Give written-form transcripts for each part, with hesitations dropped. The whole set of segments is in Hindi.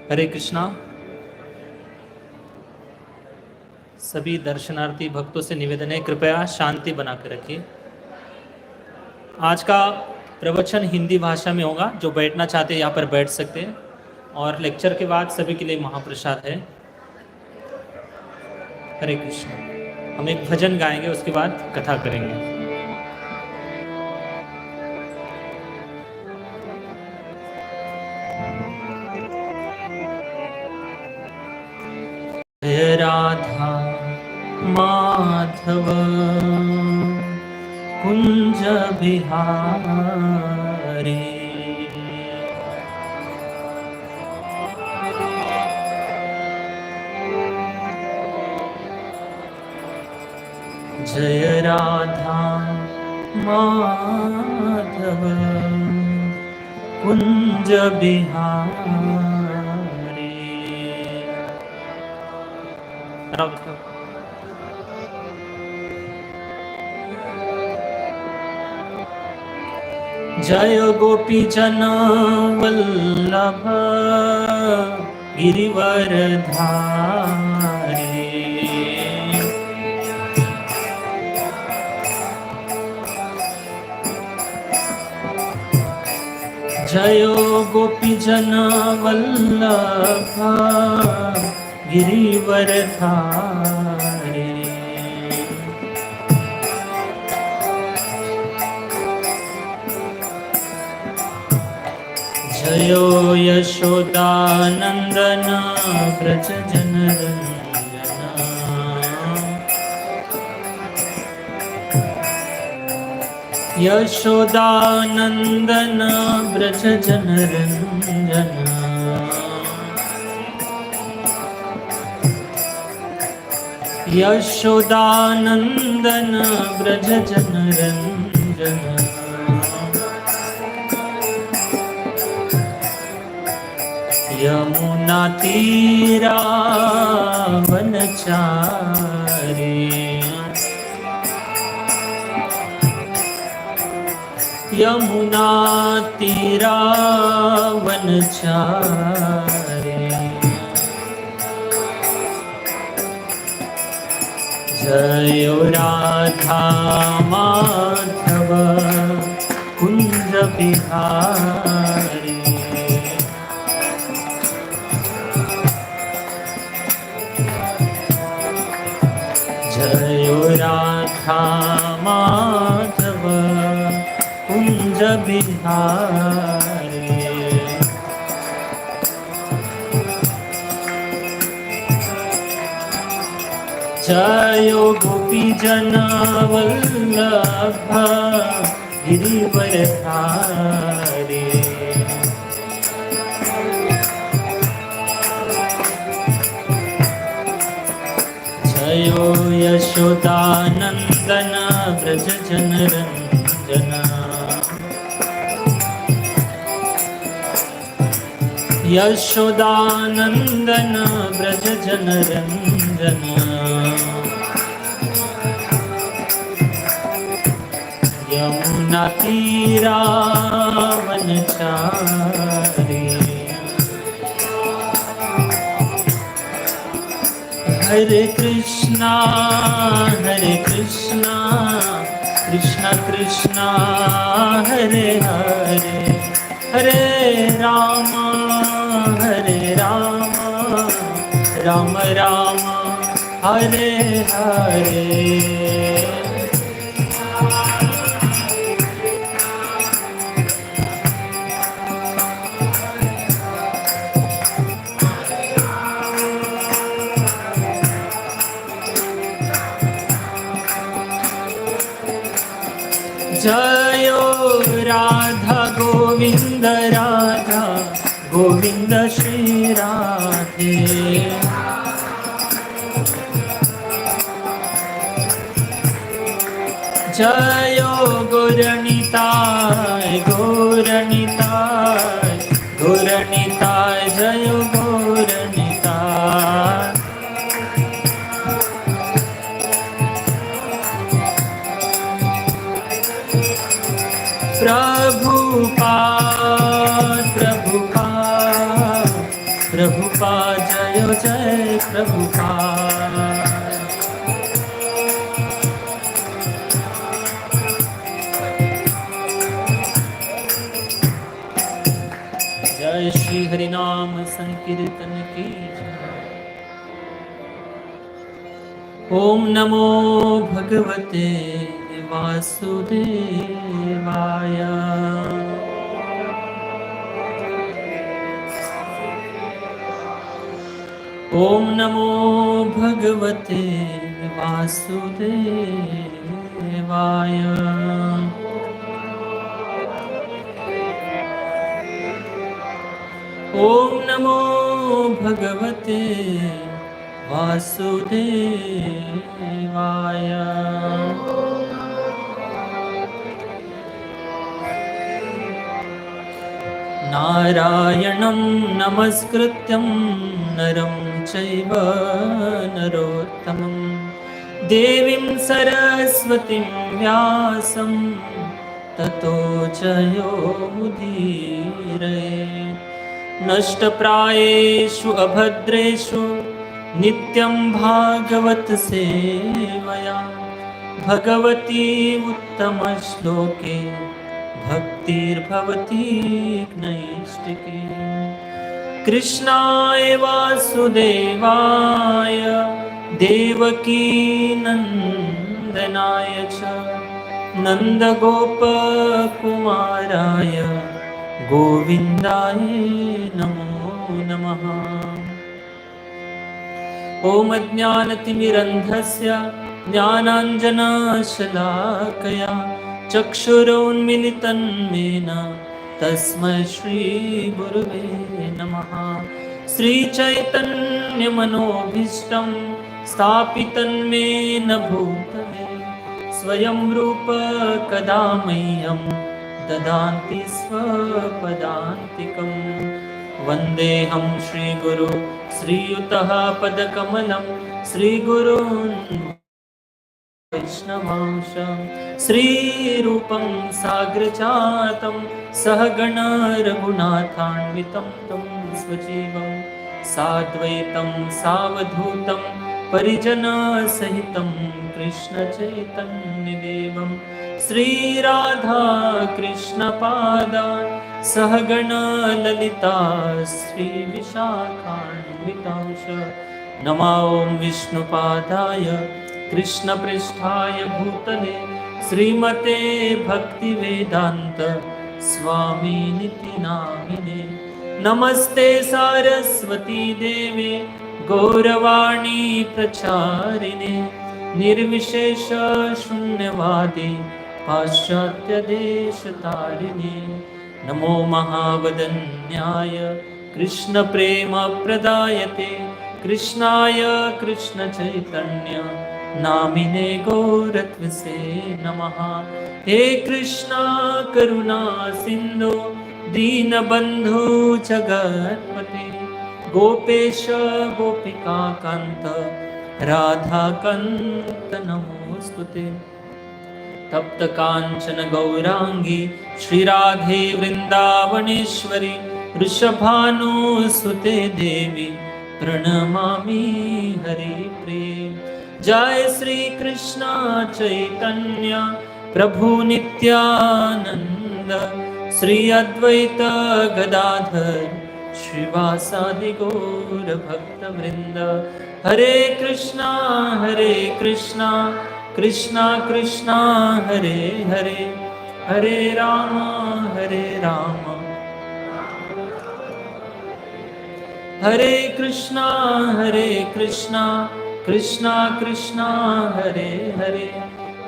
हरे कृष्णा। सभी दर्शनार्थी भक्तों से निवेदन है, कृपया शांति बनाकर रखिए। आज का प्रवचन हिंदी भाषा में होगा। जो बैठना चाहते हैं यहाँ पर बैठ सकते हैं, और लेक्चर के बाद सभी के लिए महाप्रसाद है। हरे कृष्णा। हम एक भजन गाएंगे, उसके बाद कथा करेंगे। जय राधा माधव कुंज बिहारी, जय राधा माधव कुंज बिहारी। जय गोपी जन वल्लभ गिरिवर धारी, जय गोपी जन वल्लभ गिरिवर धारी। जयो यशोदानंदन व्रज जनरंजन, यशोदानंदन व्रज जनरंजन, यशोदानंदन व्रज जनरंजन। यमुना तीरा वनचारी, यमुना तीरा वनचारी। जय राधा माधव कुंज बिहारी, जय राधा माधव कुंज बिहारी। जय गोपी जन वल्लभ गिरिवर धारी, जयो यशोदानंदन व्रज जनरंजन, यशोदानंदन व्रज जनरंजन। यमुना तीरा वनचारी, हरे कृष्णा कृष्णा कृष्णा हरे हरे, हरे राम राम राम हरे हरे। जयो राधा गोविंद राधा गोविंद श्री राधे, जयो गौरनिताय गौरनिताय गौरनिताय, जयो गौरनिताय। प्रभुपाद प्रभुपाद प्रभुपाद जय जय प्रभुपाद। जय श्री हरिनाम संकीर्तन की जय। ओम नमो भगवते वासुदेवाय। ओम नमो भगवते वासुदेवाय। ओम नमो भगवते वासुदेवाय। नारायणं नमस्कृत्यं नरं चैव नरोत्तमं देवीं सरस्वतीं व्यासं ततो जयो मुदीरये। नष्टप्रायेषु अभद्रेषु नित्यं भागवत सेवया भगवती उत्तमश्लोके भक्तिर्भवति नैष्टिके। कृष्णाय वासुदेवाय देवकी नन्दनाय च नन्दगोपकुमाराय गोविन्दाय नमो नमः। ॐ अज्ञानतिमिरन्धस्य ज्ञानाञ्जनशलाकया चक्षुरोन्मिलितं येन तस्मै श्रीगुरुवे नमः। श्रीचैतन्यमनोभीष्टं स्थापितं येन भूतले स्वयं रूप कदा मह्यं ददाति स्वपदान्तिकं। वन्देऽहं श्रीगुरु श्रीयुतः पदकमलं श्रीगुरून् वैष्णवांश श्रीरूपं साग्रजातं सहगण रघुनाथान्वितं तं स्वजीवं साद्वैतं सावधूतं परिजनसहितं कृष्णचैतन्यदेवं श्रीराधा कृष्णपादान् सहगण ललिता श्रीविशाखान्वितांश। नमो ॐ विष्णुपादाय कृष्णपृष्ठाय भूतले श्रीमते भक्तिवेदान्त स्वामिनिति नामिने। नमस्ते सारस्वती देवे गौरवाणी प्रचारिणे निर्विशेष शून्यवादी पाश्चात्यदेशतारिणे। नमो महावदन्याय कृष्णप्रेमप्रदायते कृष्णाय कृष्णचैतन्य नामिने गौरत्वसे नमः। हे कृष्णा करुणा सिन्धु दीनबन्धु जगत्पते गोपेश गोपिकान्त राधाकान्त नमोस्तुते। तप्त कांचन गौरांगी श्रीराधे वृंदावनेश्वरी वृषभानुसुते देवी प्रणमामि हरिप्रिये। जय श्री कृष्ण चैतन्य प्रभु नित्यानंद श्री अद्वैत गदाधर श्रीवासादि गौर भक्त वृंद। हरे कृष्णा कृष्णा कृष्णा हरे हरे हरे राम हरे कृष्णा कृष्णा कृष्णा हरे हरे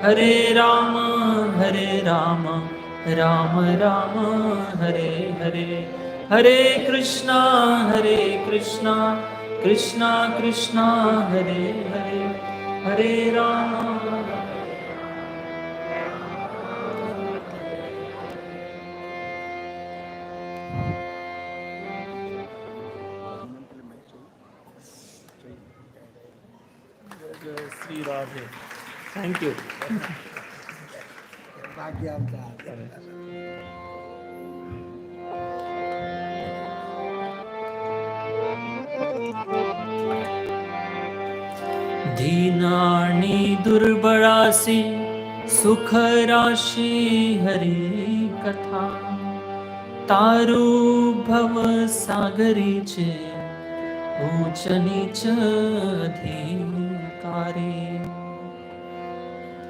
हरे राम राम राम हरे हरे। हरे कृष्णा कृष्णा कृष्णा हरे हरे हरे राम। श्री राधे। Thank you. दीनानि दुर्बळासी सुख राशी हरी कथा तारू भव सागरीचे ऊंच नीच अधिकारी।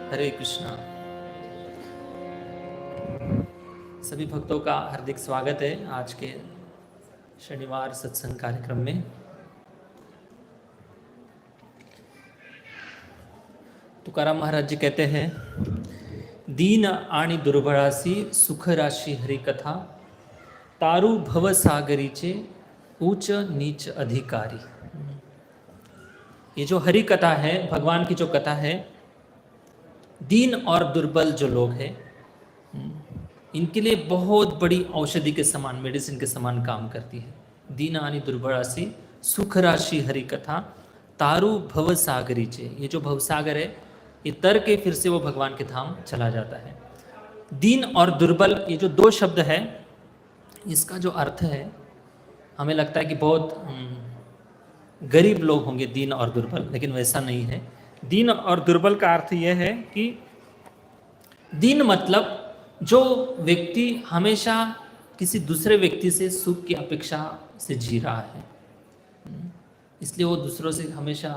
हरे कृष्णा। सभी भक्तों का हार्दिक स्वागत है आज के शनिवार सत्संग कार्यक्रम में। तुकाराम महाराज जी कहते हैं, दीन आणि दुर्बळासी सुख राशी हरि कथा तारू भव सागरीचे ऊंच नीच अधिकारी। ये जो हरि कथा है, भगवान की जो कथा है, दीन और दुर्बल जो लोग हैं इनके लिए बहुत बड़ी औषधि के समान, मेडिसिन के समान काम करती है। दीन आणि दुर्बळासी सुख राशि हरि कथा तारू भव सागरीचे। ये जो भवसागर है ये तर के फिर से वो भगवान के धाम चला जाता है। दीन और दुर्बल ये जो दो शब्द है, इसका जो अर्थ है हमें लगता है कि बहुत गरीब लोग होंगे दीन और दुर्बल, लेकिन वैसा नहीं है। दीन और दुर्बल का अर्थ यह है कि दीन मतलब जो व्यक्ति हमेशा किसी दूसरे व्यक्ति से सुख की अपेक्षा से जी रहा है, इसलिए वो दूसरों से हमेशा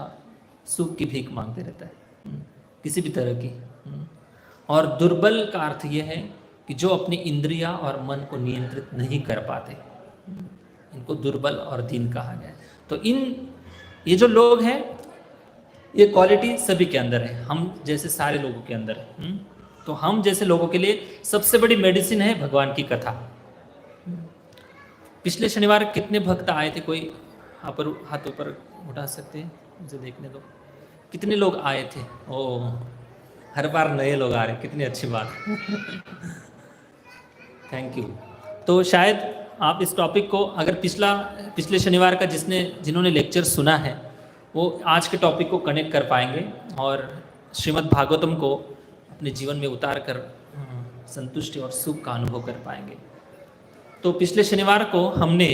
सुख की भीख मांगते रहता है, किसी भी तरह की। और दुर्बल का अर्थ यह है कि जो अपनी इंद्रियां और मन को नियंत्रित नहीं कर पाते, इनको दुर्बल और दीन कहा गया है। तो ये जो लोग हैं, ये क्वालिटी सभी के अंदर है, हम जैसे सारे लोगों के अंदर है। तो हम जैसे लोगों के लिए सबसे बड़ी मेडिसिन है भगवान की कथा। पिछले शनिवार कितने भक्त आए थे? कोई हाथ ऊपर उठा सकते हैं, मुझे देखने दो। कितने लोग आए थे? ओ, हर बार नए लोग आ रहे, कितनी अच्छी बात। Thank you. तो शायद आप इस टॉपिक को, अगर पिछले शनिवार का जिन्होंने लेक्चर सुना है वो आज के टॉपिक को कनेक्ट कर पाएंगे और श्रीमद् भागवतम को अपने जीवन में उतार कर संतुष्टि और सुख का अनुभव कर पाएंगे। तो पिछले शनिवार को हमने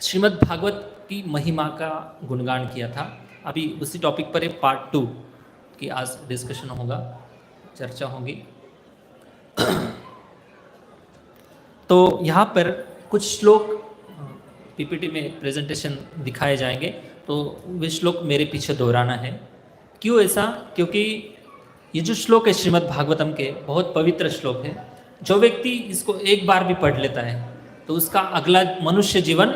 श्रीमद् भागवत की महिमा का गुणगान किया था। अभी उसी टॉपिक पर पार्ट 2 की आज डिस्कशन होगा, चर्चा होगी। तो यहाँ पर कुछ श्लोक पीपीटी में प्रेजेंटेशन दिखाए जाएंगे, तो वे श्लोक मेरे पीछे दोहराना है। क्यों ऐसा? क्योंकि ये जो श्लोक है श्रीमद् भागवतम के, बहुत पवित्र श्लोक है। जो व्यक्ति इसको एक बार भी पढ़ लेता है तो उसका अगला मनुष्य जीवन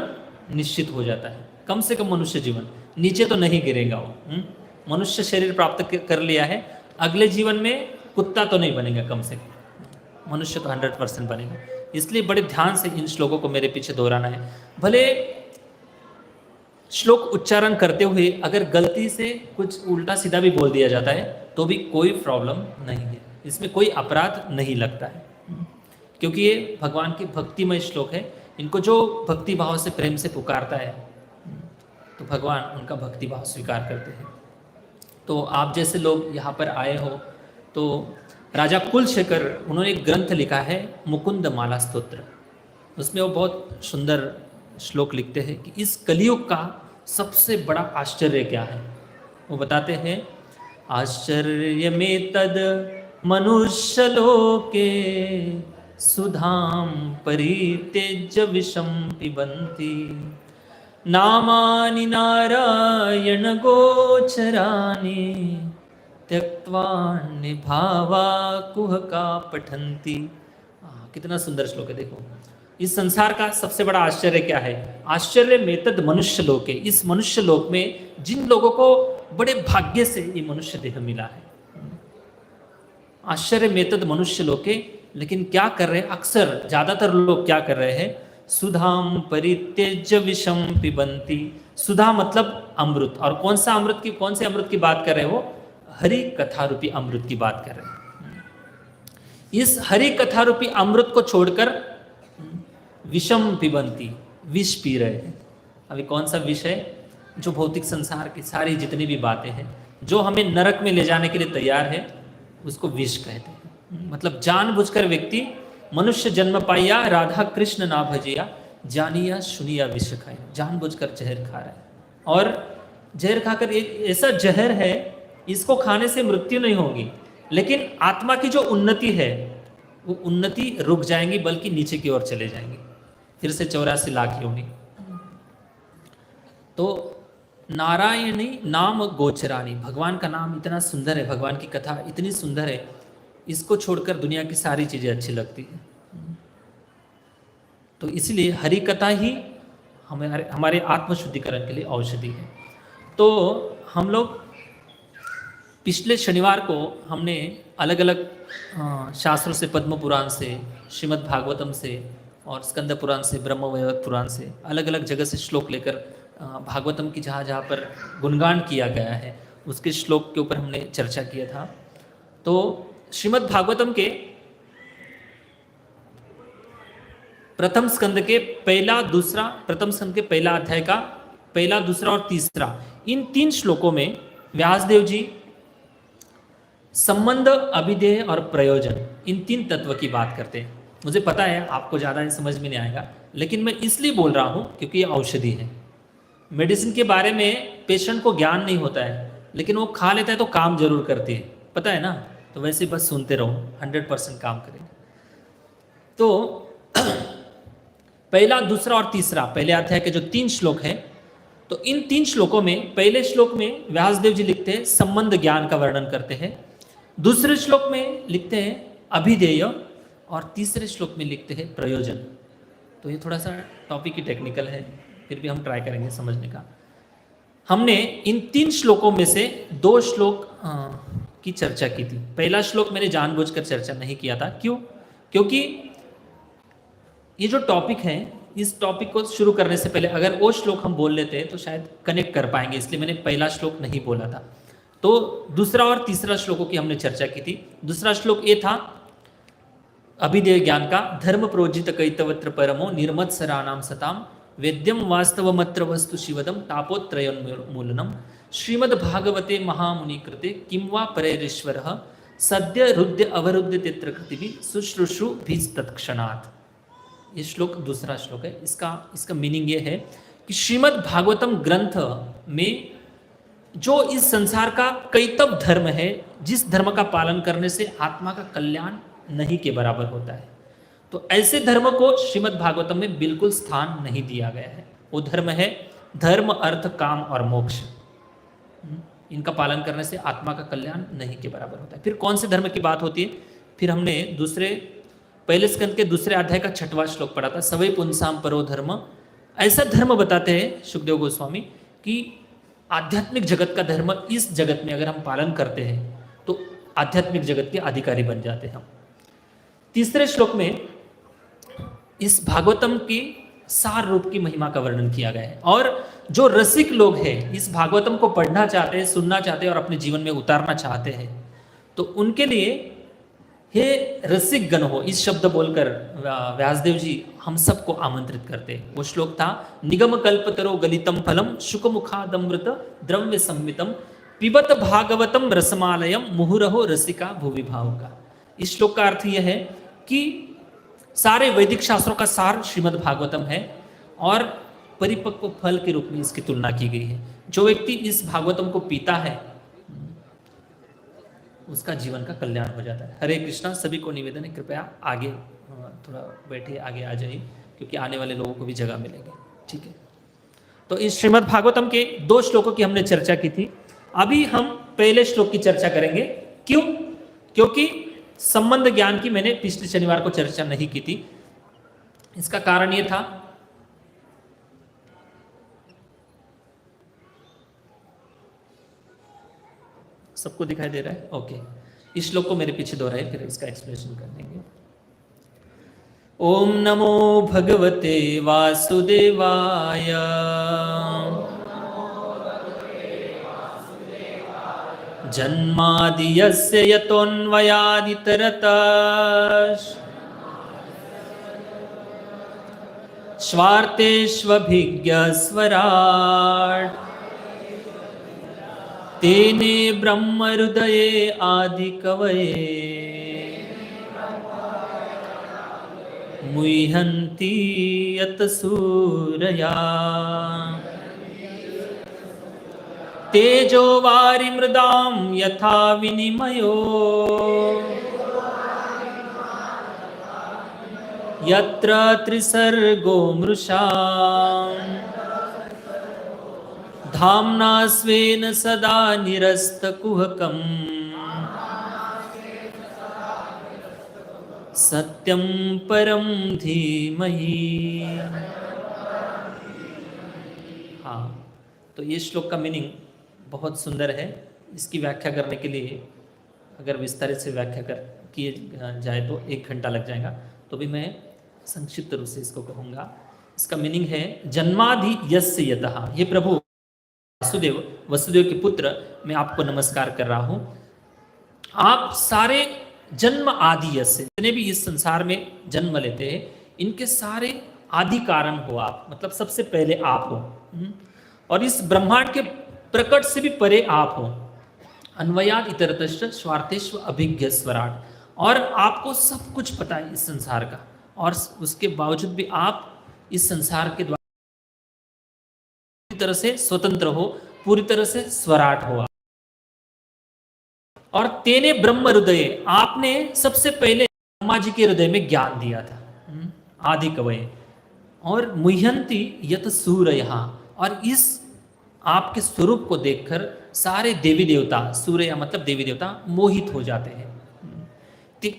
निश्चित हो जाता है। कम से कम मनुष्य जीवन, नीचे तो नहीं गिरेगा वो। मनुष्य शरीर प्राप्त कर लिया है, अगले जीवन में कुत्ता तो नहीं बनेगा, कम से कम मनुष्य तो 100% बनेगा। इसलिए बड़े ध्यान से इन श्लोकों को मेरे पीछे दोहराना है। भले श्लोक उच्चारण करते हुए अगर गलती से कुछ उल्टा सीधा भी बोल दिया जाता है तो भी कोई प्रॉब्लम नहीं है, इसमें कोई अपराध नहीं लगता है, क्योंकि ये भगवान की भक्तिमय श्लोक है। इनको जो भक्ति भाव से प्रेम से पुकारता है तो भगवान उनका भक्ति भाव स्वीकार करते हैं। तो आप जैसे लोग यहाँ पर आए हो, तो राजा कुलशेखर, उन्होंने एक ग्रंथ लिखा है मुकुंद माला स्तोत्र। उसमें वो बहुत सुंदर श्लोक लिखते हैं कि इस कलियुग का सबसे बड़ा आश्चर्य क्या है। वो बताते हैं, आश्चर्य में तद मनुष्य लोके सुधाम परित्यज्य विषम पिबन्ति नामानि नारायण गोचरानि त्यक्त्वान्य भावा कुहका पठन्ति। कितना सुंदर श्लोक है, देखो। इस संसार का सबसे बड़ा आश्चर्य क्या है? आश्चर्य में तद मनुष्य लोक है। इस मनुष्य लोक में जिन लोगों को बड़े भाग्य से ये मनुष्य देह मिला है, आश्चर्य में तद मनुष्य लोक है। लेकिन क्या कर रहे हैं? अक्सर ज्यादातर लोग क्या कर रहे हैं? सुधाम परित्यज्य विषम पिबन्ति। सुधा मतलब अमृत, और कौन से अमृत की बात कर रहे हो? हरि कथा रूपी अमृत की बात कर रहे हैं। इस हरि कथा रूपी अमृत को छोड़कर विषम पिबन्ति, विष पी रहे हैं। अभी कौन सा विष है? जो भौतिक संसार की सारी जितनी भी बातें हैं, जो हमें नरक में ले जाने के लिए तैयार है, उसको विष कहते हैं। मतलब जानबूझकर व्यक्ति मनुष्य जन्म पाइया राधा कृष्ण ना भजिया जानिया सुनिया विष खाया, जानबूझकर जहर खा रहा है। और जहर खाकर, एक ऐसा जहर है इसको खाने से मृत्यु नहीं होगी, लेकिन आत्मा की जो उन्नति है वो उन्नति रुक जाएंगी, बल्कि नीचे की ओर चले जाएंगी, फिर से 84 लाख योनि। तो नारायणी नाम गोचरानी, भगवान का नाम इतना सुंदर है, भगवान की कथा इतनी सुंदर है, इसको छोड़कर दुनिया की सारी चीज़ें अच्छी लगती हैं। तो इसलिए हरि कथा ही हमारे हमारे आत्मशुद्धिकरण के लिए औषधि है। तो हम लोग पिछले शनिवार को हमने अलग अलग शास्त्रों से, पद्म पुराण से, श्रीमद् भागवतम से और स्कंद पुराण से, ब्रह्मवैवर्त पुराण से, अलग अलग जगह से श्लोक लेकर भागवतम की जहाँ जहाँ पर गुणगान किया गया है उसके श्लोक के ऊपर हमने चर्चा किया था। तो श्रीमद् भागवतम के प्रथम स्कंद के प्रथम स्कंद के पहला अध्याय का पहला, दूसरा और तीसरा, इन 3 श्लोकों में व्यासदेव जी संबंध, अभिधेय और प्रयोजन, इन 3 तत्व की बात करते हैं। मुझे पता है आपको ज़्यादा समझ में नहीं आएगा, लेकिन मैं इसलिए बोल रहा हूँ क्योंकि ये औषधि है। मेडिसिन के बारे में पेशेंट को ज्ञान नहीं होता है, लेकिन वो खा लेता है तो काम जरूर करती है, पता है ना। तो वैसे बस सुनते रहो, 100% काम करेगा। तो पहला, दूसरा और तीसरा, पहले अध्याय के जो 3 श्लोक हैं, तो इन 3 श्लोकों में पहले श्लोक में व्यासदेव जी लिखते हैं संबंध ज्ञान का वर्णन करते हैं, दूसरे श्लोक में लिखते हैं अभिधेय और तीसरे श्लोक में लिखते हैं प्रयोजन। तो ये थोड़ा सा टॉपिक ही टेक्निकल है, फिर भी हम ट्राई करेंगे समझने का। हमने इन 3 श्लोकों में से 2 श्लोक की चर्चा की थी। पहला श्लोक मैंने जानबूझकर चर्चा नहीं किया था, क्यों? क्योंकि ये जो टॉपिक है, इस टॉपिक को शुरू करने से पहले अगर वो श्लोक हम बोल लेते हैं तो शायद कनेक्ट कर पाएंगे, इसलिए मैंने पहला श्लोक नहीं बोला था। तो दूसरा और तीसरा श्लोकों की हमने चर्चा की थी। दूसरा श्लोक ये था अभिधेय ज्ञान का, धर्म प्रोजित कैतवत्र परमो निर्मत्सराणाम सताम वेद्यम वास्तवमत्र वस्तु शिवदम तापोत्रयोन्मूलनम श्रीमद् भागवते महामुनि कृते किं वा परेरीश्वरः सद्य रुद्य अवरुद्ध तित्र कृतिभि शुश्रूषु भीज तत्क्षणात्। ये श्लोक दूसरा श्लोक है। इसका मीनिंग ये है कि श्रीमद् भागवतम ग्रंथ में जो इस संसार का कैतव धर्म है, जिस धर्म का पालन करने से आत्मा का कल्याण नहीं के बराबर होता है, तो ऐसे धर्म को श्रीमद् भागवतम में बिल्कुल स्थान नहीं दिया गया है। वो धर्म है धर्म, अर्थ, काम और मोक्ष। इनका पालन करने से आत्मा का कल्याण नहीं के बराबर होता है। फिर कौन से धर्म की बात होती है? फिर हमने पहले स्कंद के दूसरे अध्याय का 6वां श्लोक पढ़ा था, सवै पुंसाम परो धर्म। ऐसा धर्म बताते हैं सुखदेव गोस्वामी कि आध्यात्मिक जगत का धर्म इस जगत में अगर हम पालन करते हैं तो आध्यात्मिक जगत के अधिकारी बन जाते हैं हम। तीसरे श्लोक में इस भागवतम की सार रूप की महिमा का वर्णन किया गया है, और जो रसिक लोग हैं, इस भागवतम को पढ़ना चाहते हैं, सुनना चाहते हैं और अपने जीवन में उतारना चाहते हैं, तो उनके लिए हे रसिक गण हो, इस शब्द बोलकर व्यासदेव जी हम सबको आमंत्रित करते हैं। वो श्लोक था, निगम कल्पतरो गलितम फलम शुकमुखादमृत द्रव्य संमितम पिबत भागवतम रसमालयम मुहुरहो रसिका भुवि भावुका। इस श्लोक का अर्थ यह है कि सारे वैदिक शास्त्रों का सार श्रीमद् भागवतम है और परिपक्व फल के रूप में इसकी तुलना की गई है। जो व्यक्ति इस भागवतम को पीता है उसका जीवन का कल्याण हो जाता है। हरे कृष्णा। सभी को निवेदन है, कृपया आगे थोड़ा बैठिए, आगे आ जाइए, क्योंकि आने वाले लोगों को भी जगह मिलेगी। ठीक है, तो इस श्रीमद् भागवतम के 2 श्लोकों की हमने चर्चा की थी। अभी हम पहले श्लोक की चर्चा करेंगे। क्यों? क्योंकि संबंध ज्ञान की मैंने पिछले शनिवार को चर्चा नहीं की थी। इसका कारण ये था, सबको दिखाई दे रहा है? ओके, इस श्लोक को मेरे पीछे दोहराए, फिर इसका एक्सप्लेनेशन कर देंगे। ओम नमो भगवते वासुदेवाय जन्मादि यस्य यतोऽन्वयादितरतः स्वार्थेष्वभिज्ञस्वराट् तेने ब्रह्म हृदये आदि कवये मुह्यन्ति यत सूरया। तेजो वारि मृदां यथा विनिमयो यत्र त्रिसर्गो मृषा धाम्ना स्वेन सदा निरस्तकुहकम् सत्यं परम धीमहि। हाँ, तो ये श्लोक का मीनिंग बहुत सुंदर है। इसकी व्याख्या करने के लिए अगर विस्तारित से व्याख्या कर किए जाए तो 1 घंटा लग जाएगा, तो भी मैं संक्षिप्त रूप से इसको कहूँगा। इसका मीनिंग है जन्मादि यस्य यतः, ये प्रभु वासुदेव, वसुदेव के पुत्र, मैं आपको नमस्कार कर रहा हूँ। आप सारे जन्म आदि यस्य, जितने भी इस संसार में जन्म लेते हैं, इनके सारे आदि कारण हो आप, मतलब सबसे पहले आप हो। और इस ब्रह्मांड के प्रकट से भी परे आप हो। अन्वयाद इतरतश्च स्वार्थेष्व अभिज्ञ स्वराट, और आपको सब कुछ पता है इस संसार का, और उसके बावजूद भी आप इस संसार के द्वारा पूरी तरह से स्वतंत्र हो, पूरी तरह से स्वराट हो। और तेने ब्रह्म हृदय, आपने सबसे पहले ब्रह्मा जी के हृदय में ज्ञान दिया था, आदि कवये। और मुह्यंती यत सूरयः, और इस आपके स्वरूप को देखकर सारे देवी देवता, सूर्य मतलब देवी देवता, मोहित हो जाते हैं।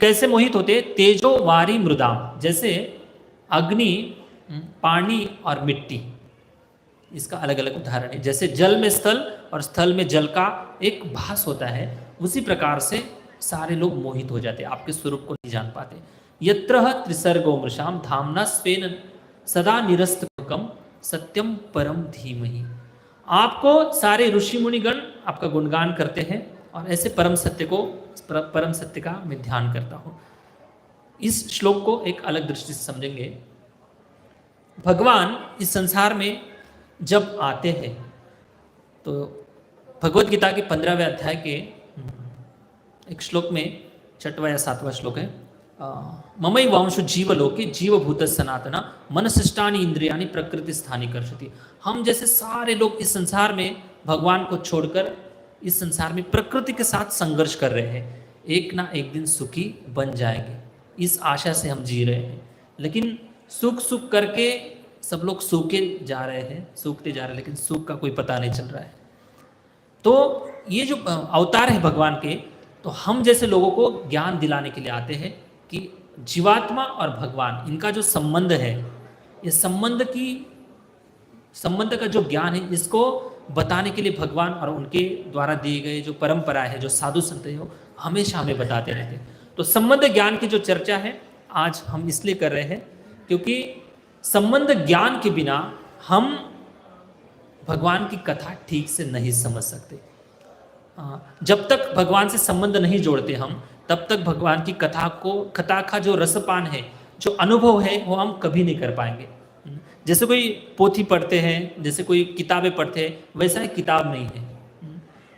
कैसे मोहित होते? तेजो वारी मृदाम, जैसे अग्नि, पानी और मिट्टी, इसका अलग अलग उदाहरण है। जैसे जल में स्थल और स्थल में जल का एक भास होता है, उसी प्रकार से सारे लोग मोहित हो जाते हैं, आपके स्वरूप को नहीं जान पाते। यत्र त्रिसर्गो मृषाम धाम्ना स्वेन सदा निरस्तकुहकम सत्यम परम धीमहि। आपको सारे ऋषि मुनिगण आपका गुणगान करते हैं, और ऐसे परम सत्य का मैं ध्यान करता हूँ। इस श्लोक को एक अलग दृष्टि से समझेंगे। भगवान इस संसार में जब आते हैं तो भगवत गीता के 15वें अध्याय के एक श्लोक में 6वां या 7वां श्लोक है, ममई वांशु जीवलोके जीवभूत सनातना मनशिष्टानि इंद्रियाणि प्रकृति स्थानी कर्षति। हम जैसे सारे लोग इस संसार में भगवान को छोड़कर इस संसार में प्रकृति के साथ संघर्ष कर रहे हैं, एक ना एक दिन सुखी बन जाएंगे, इस आशा से हम जी रहे हैं। लेकिन सुख सुख करके सब लोग सूखते जा रहे हैं, लेकिन सुख का कोई पता नहीं चल रहा है। तो ये जो अवतार है भगवान के, तो हम जैसे लोगों को ज्ञान दिलाने के लिए आते हैं कि जीवात्मा और भगवान, इनका जो संबंध है, ये संबंध का जो ज्ञान है, इसको बताने के लिए भगवान और उनके द्वारा दिए गए जो परंपरा है, जो साधु संत है, वो हमेशा हमें बताते रहते हैं। तो संबंध ज्ञान की जो चर्चा है आज हम इसलिए कर रहे हैं क्योंकि संबंध ज्ञान के बिना हम भगवान की कथा ठीक से नहीं समझ सकते। जब तक भगवान से संबंध नहीं जोड़ते हम, तब तक भगवान की कथा का जो रसपान है, जो अनुभव है, वो हम कभी नहीं कर पाएंगे। जैसे कोई पोथी पढ़ते हैं, जैसे कोई किताबें पढ़ते हैं, वैसा ही किताब नहीं है।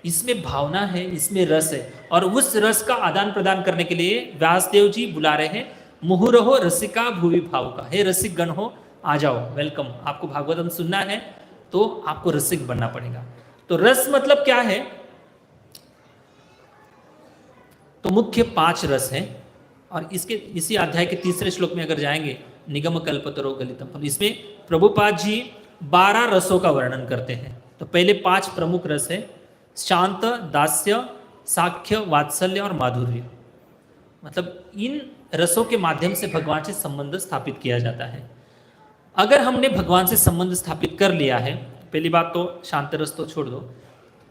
इसमें भावना है, इसमें रस है, और उस रस का आदान प्रदान करने के लिए व्यासदेव जी बुला रहे हैं, मुहुरहो रसिका भुवि भावुका। हे रसिक गण हो, आ जाओ, वेलकम। आपको भागवतम सुनना है तो आपको रसिक बनना पड़ेगा। तो रस मतलब क्या है? तो मुख्य 5 रस हैं, और इसी अध्याय के 3रे श्लोक में अगर जाएंगे, निगम कल्पतरो गलितम, इसमें प्रभुपाद जी 12 रसों का वर्णन करते हैं। तो पहले 5 प्रमुख रस है, शांत, दास्य, साख्य, वात्सल्य और माधुर्य। मतलब इन रसों के माध्यम से भगवान से संबंध स्थापित किया जाता है। अगर हमने भगवान से संबंध स्थापित कर लिया है, पहली बात तो शांत रस तो छोड़ दो।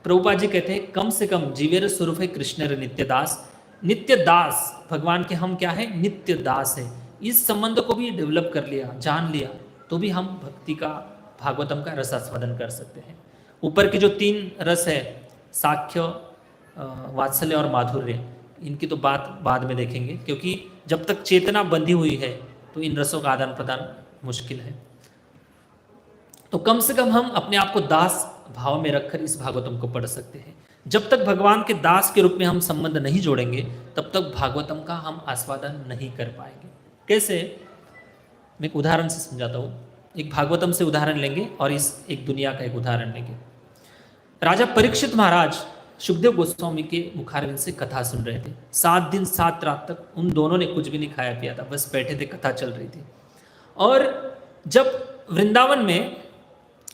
प्रभुपाद जी कहते हैं कम से कम जीवेर स्वरूप है कृष्ण नित्य दास। नित्य दास भगवान के हम क्या है? नित्य दास है। इस संबंध को भी डेवलप कर लिया, जान लिया, तो भी हम भक्ति का, भागवतम का रसास्वादन कर सकते हैं। ऊपर के जो 3 रस है, साख्य, वात्सल्य और माधुर्य, इनकी तो बात बाद में देखेंगे, क्योंकि जब तक चेतना बंधी हुई है तो इन रसों का आदान प्रदान मुश्किल है। तो कम से कम हम अपने आप को दास भाव में रखकर इस भागवतम को पढ़ सकते हैं। जब तक भगवान के दास के रूप में हम संबंध नहीं जोड़ेंगे, तब तक भागवतम का हम आस्वादन नहीं कर पाएंगे। कैसे? मैं एक उदाहरण से समझाता हूँ। एक भागवतम से उदाहरण लेंगे और इस एक दुनिया का एक उदाहरण लेंगे। राजा परीक्षित महाराज सुखदेव गोस्वामी के मुखारविंद से कथा सुन रहे थे। 7 दिन 7 रात तक उन दोनों ने कुछ भी नहीं खाया पिया था, बस बैठे थे, कथा चल रही थी। और जब वृंदावन में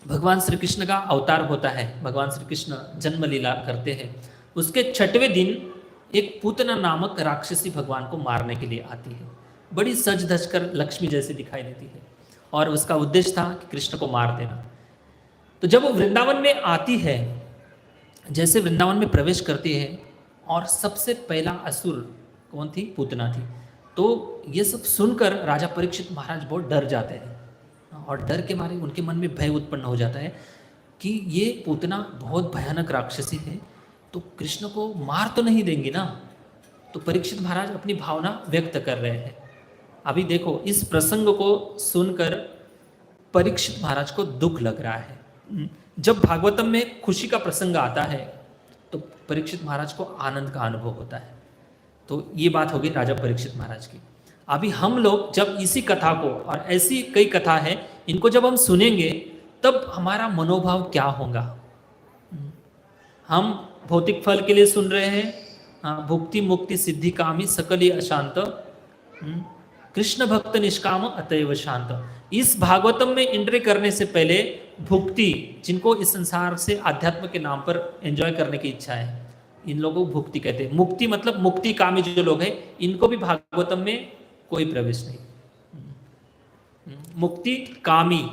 भगवान श्री कृष्ण का अवतार होता है, भगवान श्री कृष्ण जन्म लीला करते हैं, उसके 6वें दिन एक पूतना नामक राक्षसी भगवान को मारने के लिए आती है। बड़ी सज धज कर लक्ष्मी जैसी दिखाई देती है और उसका उद्देश्य था कि कृष्ण को मार देना। तो जब वो वृंदावन में आती है, जैसे वृंदावन में प्रवेश करती है, और सबसे पहला असुर कौन थी? पूतना थी। तो ये सब सुनकर राजा परीक्षित महाराज बहुत डर जाते हैं और डर के मारे उनके मन में भय उत्पन्न हो जाता है कि ये पूतना बहुत भयानक राक्षसी है, तो कृष्ण को मार तो नहीं देंगे ना। तो परीक्षित महाराज अपनी भावना व्यक्त कर रहे हैं। अभी देखो, इस प्रसंग को सुनकर परीक्षित महाराज को दुख लग रहा है। जब भागवतम में खुशी का प्रसंग आता है तो परीक्षित महाराज को आनंद का अनुभव होता है। तो ये बात हो गई राजा परीक्षित महाराज की। अभी हम लोग जब इसी कथा को, और ऐसी कई कथा है, इनको जब हम सुनेंगे तब हमारा मनोभाव क्या होगा। हम भौतिक फल के लिए सुन रहे हैं, भुक्ति मुक्ति सिद्धि कामी सकली अशांत, कृष्ण भक्त निष्काम अतएव शांत। इस भागवतम में एंट्री करने से पहले भुक्ति, जिनको इस संसार से अध्यात्म के नाम पर एंजॉय करने की इच्छा है, इन लोगों को भुक्ति कहते हैं। मुक्ति मतलब मुक्ति कामी जो लोग हैं, इनको भी भागवतम में कोई प्रवेश नहीं। मुक्ति कामी,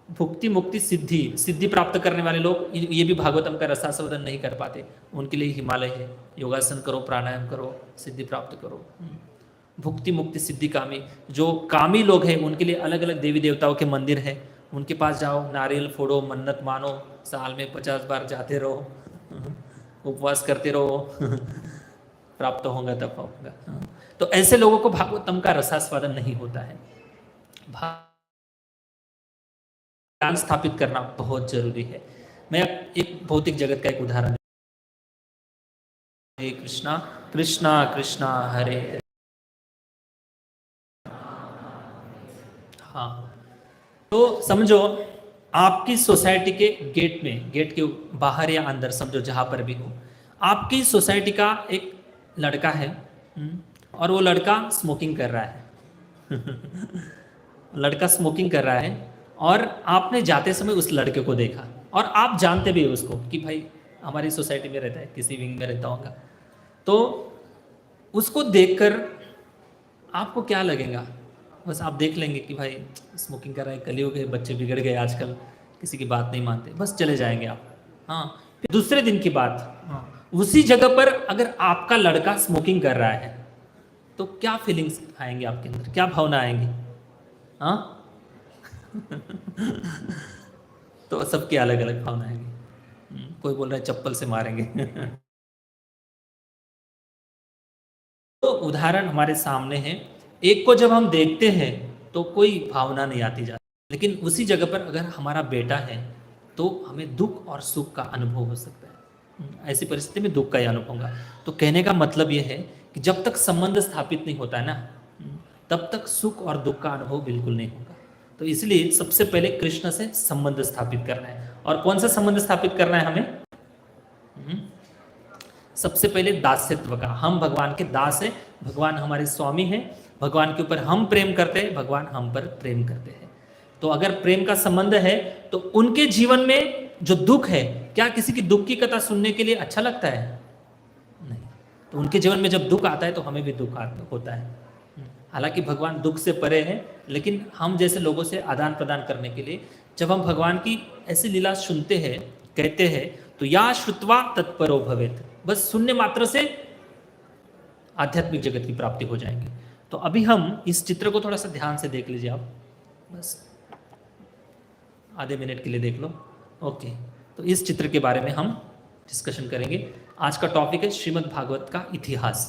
भुक्ति मुक्ति सिद्धि, सिद्धि प्राप्त करने वाले लोग, ये भी भागवतम का रसास्वादन नहीं कर पाते। उनके लिए हिमालय है, योगासन करो, प्राणायाम करो, सिद्धि प्राप्त करो। भुक्ति मुक्ति सिद्धि कामी, जो कामी लोग हैं उनके लिए अलग अलग देवी देवताओं के मंदिर है, उनके पास जाओ, नारियल फोड़ो, मन्नत मानो, साल में 50 बार जाते रहो, उपवास करते रहो, प्राप्त होगा तब होगा। तो ऐसे लोगों को भागवतम का रसास्वादन नहीं होता है। ज्ञान स्थापित करना बहुत जरूरी है। मैं एक भौतिक जगत का एक उदाहरण, हरे कृष्णा कृष्णा कृष्णा हरे, हाँ, तो समझो आपकी सोसाइटी के गेट में, गेट के बाहर या अंदर, समझो जहां पर भी हो, आपकी सोसाइटी का एक लड़का है, और वो लड़का स्मोकिंग कर रहा है लड़का स्मोकिंग कर रहा है, और आपने जाते समय उस लड़के को देखा, और आप जानते भी उसको कि भाई हमारी सोसाइटी में रहता है, किसी विंग में रहता होगा। तो उसको देखकर आपको क्या लगेगा? बस आप देख लेंगे कि भाई स्मोकिंग कर रहा है, कलयुग है, बच्चे बिगड़ गए आजकल, किसी की बात नहीं मानते, बस चले जाएंगे आप। हाँ, फिर दूसरे दिन की बात, हाँ, उसी जगह पर अगर आपका लड़का स्मोकिंग कर रहा है तो क्या फीलिंग्स आएंगे आपके अंदर, क्या भावना आएंगी? हाँ तो सबकी अलग अलग भावना आएंगी। कोई बोल रहा है चप्पल से मारेंगे तो उदाहरण हमारे सामने है। एक को जब हम देखते हैं तो कोई भावना नहीं आती जाती, लेकिन उसी जगह पर अगर हमारा बेटा है तो हमें दुख और सुख का अनुभव हो सकता है। ऐसी परिस्थिति में दुख का ही अनुभव होगा। तो कहने का मतलब यह है कि जब तक संबंध स्थापित नहीं होता है ना, तब तक सुख और दुख का अनुभव बिल्कुल नहीं होगा। तो इसलिए सबसे पहले कृष्ण से संबंध स्थापित करना है। और कौन सा संबंध स्थापित करना है हमें? सबसे पहले दास्यत्व का। हम भगवान के दास हैं, भगवान हमारे स्वामी हैं, भगवान के ऊपर हम प्रेम करते हैं, भगवान हम पर प्रेम करते हैं। तो अगर प्रेम का संबंध है तो उनके जीवन में जो दुख है, क्या किसी की दुख की कथा सुनने के लिए अच्छा लगता है? नहीं। तो उनके जीवन में जब दुख आता है तो हमें भी दुख होता है। हालांकि भगवान दुख से परे हैं, लेकिन हम जैसे लोगों से आदान प्रदान करने के लिए जब हम भगवान की ऐसी लीला सुनते हैं, कहते हैं, तो या श्रुत्वा तत्परो भवेत, बस सुनने मात्र से आध्यात्मिक जगत की प्राप्ति हो जाएगी। तो अभी हम इस चित्र को थोड़ा सा ध्यान से देख लीजिए आप, बस आधे मिनट के लिए देख लो। ओके, तो इस चित्र के बारे में हम डिस्कशन करेंगे। आज का टॉपिक है श्रीमद् भागवत का इतिहास।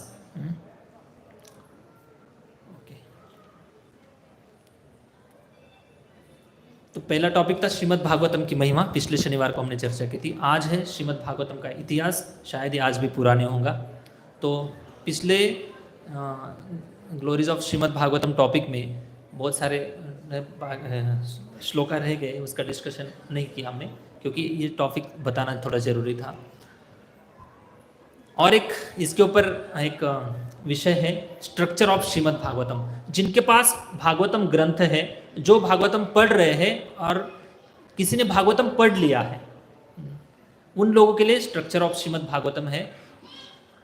ओके, तो पहला टॉपिक था श्रीमद् भागवतम की महिमा, पिछले शनिवार को हमने चर्चा की थी। आज है श्रीमद् भागवतम का इतिहास, शायद ये आज भी पूरा नहीं होगा। तो पिछले glories of Shrimad Bhagavatam topic में बहुत सारे श्लोका रह गए, उसका डिस्कशन नहीं किया हमने, क्योंकि ये टॉपिक बताना थोड़ा ज़रूरी था। और एक इसके ऊपर एक विषय है स्ट्रक्चर ऑफ श्रीमद् भागवतम। जिनके पास भागवतम ग्रंथ है, जो भागवतम पढ़ रहे हैं और किसी ने भागवतम पढ़ लिया है, उन लोगों के लिए स्ट्रक्चर ऑफ श्रीमद् भागवतम है।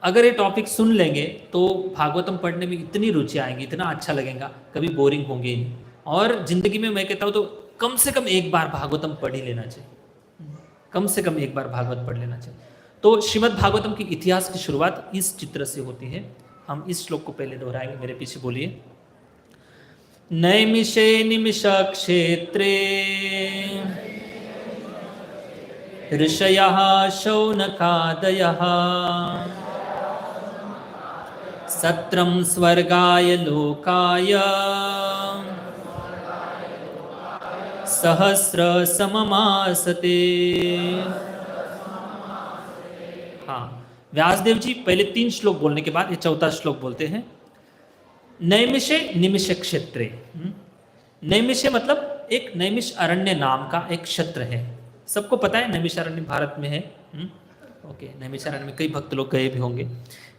अगर ये टॉपिक सुन लेंगे तो भागवतम पढ़ने में इतनी रुचि आएगी, इतना अच्छा लगेगा, कभी बोरिंग होंगे ही नहीं। और जिंदगी में मैं कहता हूँ तो कम से कम एक बार भागवतम पढ़ ही लेना चाहिए, कम से कम एक बार भागवत पढ़ लेना चाहिए। तो श्रीमद् भागवतम की इतिहास की शुरुआत इस चित्र से होती है। हम इस श्लोक को पहले दोहराएंगे, मेरे पीछे बोलिए। नैमिषे निमिष क्षेत्रे ऋषयः शौनकादयः सत्रं स्वर्गाय लोकाय सहस्र सममासते। हाँ, व्यासदेव जी पहले 3 श्लोक बोलने के बाद ये 4था श्लोक बोलते हैं। नैमिषे निमिष क्षेत्रे। नैमिषे मतलब एक नैमिष अरण्य नाम का एक क्षेत्र है। सबको पता है नैमिष अरण्य भारत में है। ओके, नैमिष अरण्य में कई भक्त लोग गए भी होंगे।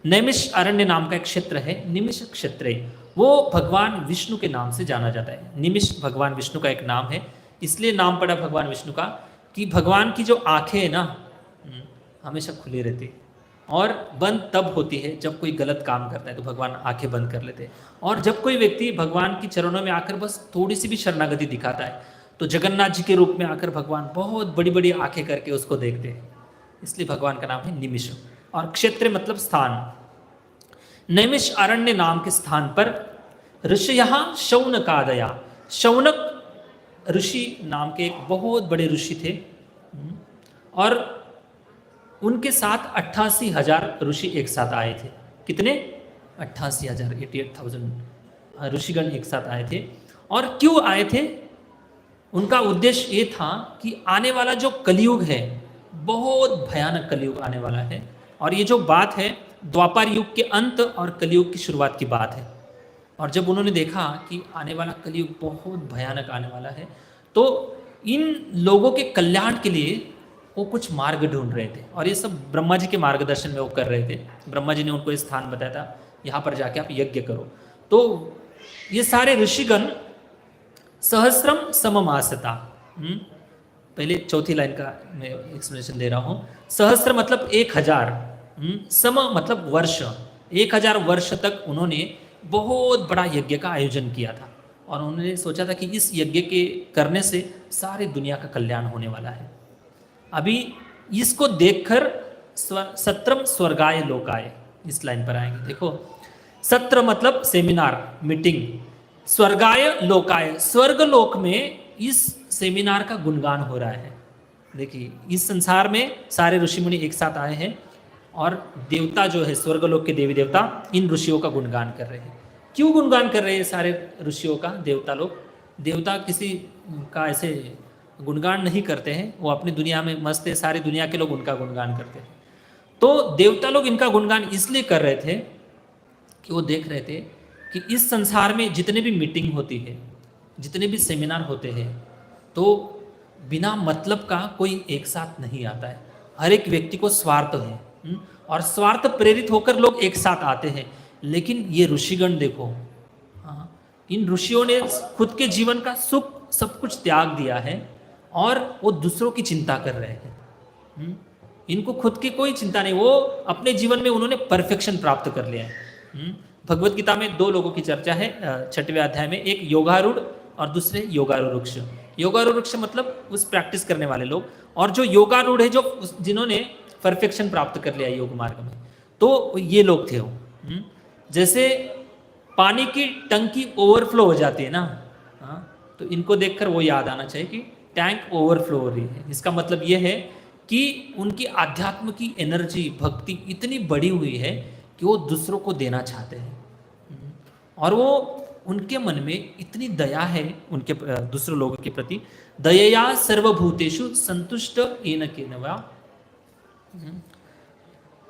नैमिष अरण्य नाम का एक क्षेत्र है, निमिष क्षेत्र। वो भगवान विष्णु के नाम से जाना जाता है। निमिष भगवान विष्णु का एक नाम है, इसलिए नाम पड़ा भगवान विष्णु का कि भगवान की जो आंखें है ना हमेशा खुली रहती और बंद तब होती है जब कोई गलत काम करता है तो भगवान आंखें बंद कर लेते हैं। और जब कोई व्यक्ति भगवान की चरणों में आकर बस थोड़ी सी भी शरणागति दिखाता है तो जगन्नाथ जी के रूप में आकर भगवान बहुत बड़ी बड़ी आंखें करके उसको देखते हैं। इसलिए भगवान का नाम है निमिष। और क्षेत्र मतलब स्थान। नैमिष अरण्य नाम के स्थान पर ऋषयः शौनकादया, शौनक ऋषि नाम के एक बहुत बड़े ऋषि थे और उनके साथ 88,000 ऋषि एक साथ आए थे। कितने? 88,000, 88,000 ऋषिगण एक साथ आए थे। और क्यों आए थे? उनका उद्देश्य ये था कि आने वाला जो कलयुग है, बहुत भयानक कलयुग आने वाला है। और ये जो बात है द्वापर युग के अंत और कलयुग की शुरुआत की बात है। और जब उन्होंने देखा कि आने वाला कलयुग बहुत भयानक आने वाला है तो इन लोगों के कल्याण के लिए वो कुछ मार्ग ढूंढ रहे थे। और ये सब ब्रह्मा जी के मार्गदर्शन में वो कर रहे थे। ब्रह्मा जी ने उनको स्थान बताया था, यहाँ पर जाके आप यज्ञ करो। तो ये सारे ऋषिगण सहस्रम सममासता। पहले चौथी लाइन का मैं एक्सप्लेनेशन दे रहा हूँ। सहस्र मतलब 1000, सम मतलब वर्ष। 1000 वर्ष तक उन्होंने बहुत बड़ा यज्ञ का आयोजन किया था और उन्होंने सोचा था कि इस यज्ञ के करने से सारी दुनिया का कल्याण होने वाला है। अभी इसको देखकर सत्रम स्वर्गाय लोकाय, इस लाइन पर आएंगे। देखो, सत्र मतलब सेमिनार, मीटिंग। स्वर्गाय लोकाय, स्वर्ग लोक में इस सेमिनार का गुणगान हो रहा है। देखिए, इस संसार में सारे ऋषि मुनि एक साथ आए हैं और देवता जो है स्वर्गलोक के देवी देवता इन ऋषियों का गुणगान कर रहे हैं। क्यों गुणगान कर रहे हैं सारे ऋषियों का? देवता लोग, देवता किसी का ऐसे गुणगान नहीं करते हैं, वो अपनी दुनिया में मस्त है, सारी दुनिया के लोग उनका गुणगान करते हैं। तो देवता लोग इनका गुणगान इसलिए कर रहे थे कि वो देख रहे थे कि इस संसार में जितने भी मीटिंग होती है, जितने भी सेमिनार होते हैं, तो बिना मतलब का कोई एक साथ नहीं आता है। हर एक व्यक्ति को स्वार्थ है और स्वार्थ प्रेरित होकर लोग एक साथ आते हैं। लेकिन ये ऋषिगण देखो, इन ऋषियों ने खुद के जीवन का सुख सब कुछ त्याग दिया है और वो दूसरों की चिंता कर रहे हैं। इनको खुद की कोई चिंता नहीं, वो अपने जीवन में उन्होंने परफेक्शन प्राप्त कर लिया है। भगवत गीता में 2 लोगों की चर्चा है 6वें अध्याय में, एक योगारूढ़ और दूसरे योगारूढ़। योगारूढ़ मतलब उस प्रैक्टिस करने वाले लोग, और जो योगारूढ़ है जो जिन्होंने परफेक्शन प्राप्त कर लिया योग मार्ग में, तो ये लोग थे वो। जैसे पानी की टंकी ओवरफ्लो हो जाती है ना, तो इनको देखकर वो याद आना चाहिए कि टैंक ओवरफ्लो हो रही है। इसका मतलब ये है कि उनकी आध्यात्म की एनर्जी, भक्ति इतनी बड़ी हुई है कि वो दूसरों को देना चाहते हैं और वो उनके मन में इतनी दया है उनके दूसरे लोगों के प्रति। दयया सर्वभूतेषु संतुष्ट येन केन वा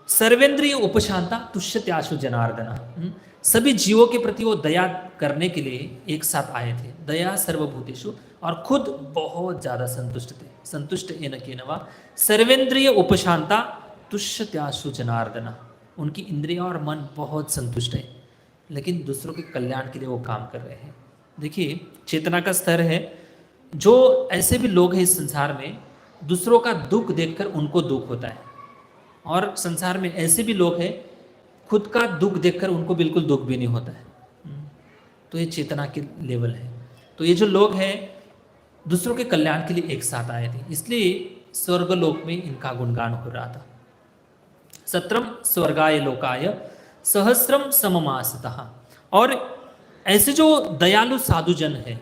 सर्वेंद्रिय उपशांता तुष्यत्याशु जनार्दन। सभी जीवों के प्रति वो दया करने के लिए एक साथ आए थे। दया सर्वभूतेषु, और खुद बहुत ज़्यादा संतुष्ट थे। संतुष्ट येन केनवा सर्वेंद्रिय उपशांता तुष्यत्याशु जनार्दना। उनकी इंद्रिय और मन बहुत संतुष्ट है, लेकिन दूसरों के कल्याण के लिए वो काम कर रहे हैं। देखिए चेतना का स्तर है, जो ऐसे भी लोग हैं इस संसार में, दूसरों का दुख देखकर उनको दुख होता है, और संसार में ऐसे भी लोग हैं खुद का दुख देखकर उनको बिल्कुल दुख भी नहीं होता है। तो ये चेतना के लेवल है। तो ये जो लोग हैं दूसरों के कल्याण के लिए एक साथ आए थे, इसलिए स्वर्गलोक में इनका गुणगान हो रहा था। सत्रम स्वर्गाय लोकाय सहस्रम सममासतः। और ऐसे जो दयालु साधुजन है,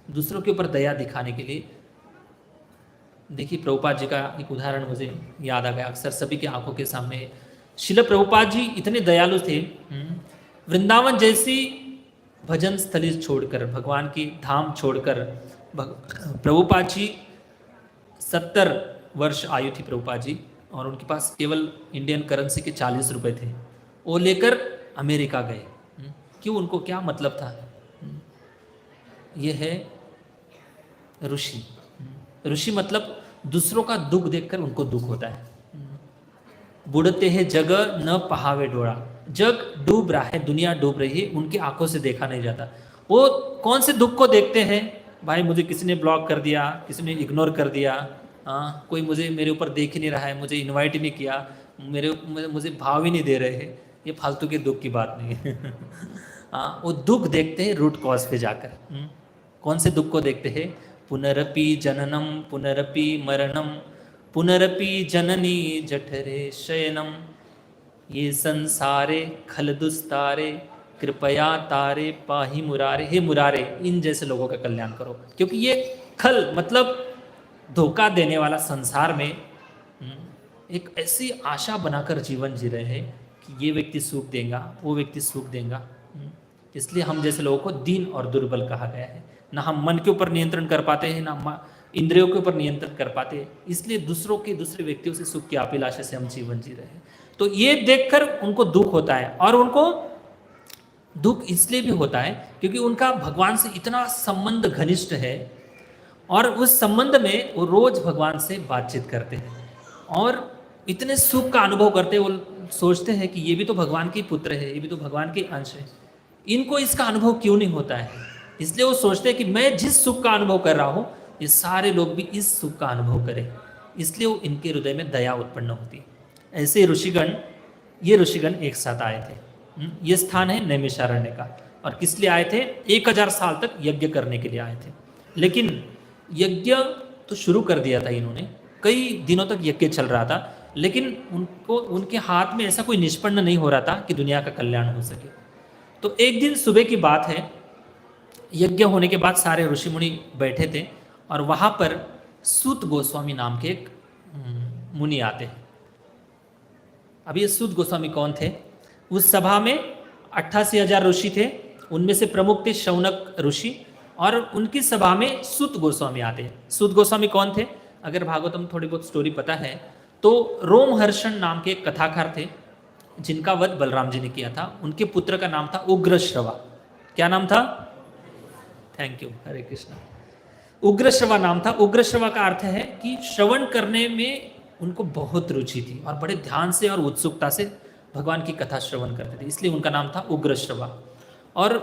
दूसरों के ऊपर दया दिखाने के लिए, देखिए प्रभुपाद जी का एक उदाहरण मुझे याद आ गया, अक्सर सभी की आंखों के सामने। शिल प्रभुपाद जी इतने दयालु थे, वृंदावन जैसी भजन स्थली छोड़कर, भगवान की धाम छोड़कर, प्रभुपाद जी 70 वर्ष आयु थी प्रभुपाद जी, और उनके पास केवल इंडियन करेंसी के 40 रुपए थे, वो लेकर अमेरिका गए। क्यों? उनको क्या मतलब था? ये है ऋषि। ऋषि मतलब दूसरों का दुख देखकर उनको दुख होता है। बुढ़ते हैं जग न पहावे डोरा, जग डूब रहा है, दुनिया डूब रही है, उनकी आंखों से देखा नहीं जाता। वो कौन से दुख को देखते हैं? भाई मुझे किसी ने ब्लॉक कर दिया, किसी ने इग्नोर कर दिया, कोई मेरे ऊपर देख ही नहीं रहा है, मुझे इनवाइट ही नहीं किया, मुझे भाव ही नहीं दे रहे हैं। ये फालतू के दुख की बात नहीं है। वो दुख देखते हैं रूट कॉज पे जाकर। कौन से दुख को देखते हैं? पुनरपि जननम पुनरपि मरणम पुनरपि जननी जठरे शयनम, ये संसारे खल दुस्तारे कृपया तारे पाही मुरारे। हे मुरारे, इन जैसे लोगों का कल्याण करो, क्योंकि ये खल मतलब धोखा देने वाला संसार में एक ऐसी आशा बनाकर जीवन जी रहे हैं कि ये व्यक्ति सुख देगा, वो व्यक्ति सुख देगा। इसलिए हम जैसे लोगों को दीन और दुर्बल कहा गया है। ना हम मन के ऊपर नियंत्रण कर पाते हैं, ना इंद्रियों के ऊपर नियंत्रण कर पाते हैं, इसलिए दूसरे व्यक्तियों से सुख की अभिलाषा से हम जीवन जी रहे हैं। तो ये देखकर उनको दुख होता है, और उनको दुख इसलिए भी होता है क्योंकि उनका भगवान से इतना संबंध घनिष्ठ है, और उस संबंध में वो रोज भगवान से बातचीत करते हैं और इतने सुख का अनुभव करते हैं। वो सोचते हैं कि ये भी तो भगवान के पुत्र है, ये भी तो भगवान के अंश है, इनको इसका अनुभव क्यों नहीं होता है? इसलिए वो सोचते हैं कि मैं जिस सुख का अनुभव कर रहा हूँ, ये सारे लोग भी इस सुख का अनुभव करें। इसलिए वो इनके हृदय में दया उत्पन्न होती है। ऐसे ये ऋषिगण एक साथ आए थे। ये स्थान है नैमिषारण्य का, और किस लिए आए थे? 1000 साल तक यज्ञ करने के लिए आए थे। लेकिन यज्ञ तो शुरू कर दिया था इन्होंने, कई दिनों तक यज्ञ चल रहा था, लेकिन उनके हाथ में ऐसा कोई निष्पन्न नहीं हो रहा था कि दुनिया का कल्याण हो सके। तो एक दिन सुबह की बात है, यज्ञ होने के बाद सारे ऋषि मुनि बैठे थे, और वहां पर सूत गोस्वामी नाम के एक मुनि आते हैं। अब ये सूत गोस्वामी कौन थे? उस सभा में 88,000 ऋषि थे, उनमें से प्रमुख थे शौनक ऋषि, और उनकी सभा में सूत गोस्वामी आते हैं। सूत गोस्वामी कौन थे? अगर भागवतम थोड़ी बहुत स्टोरी पता है तो रोमहर्षण नाम के एक कथाकार थे, जिनका वध बलराम जी ने किया था। उनके पुत्र का नाम था उग्रश्रवा। क्या नाम था? थैंक यू, हरे कृष्णा। उग्रश्रवा नाम था। उग्रश्रवा का अर्थ है कि श्रवण करने में उनको बहुत रुचि थी, और बड़े ध्यान से और उत्सुकता से भगवान की कथा श्रवण करते थे, इसलिए उनका नाम था उग्रश्रवा। और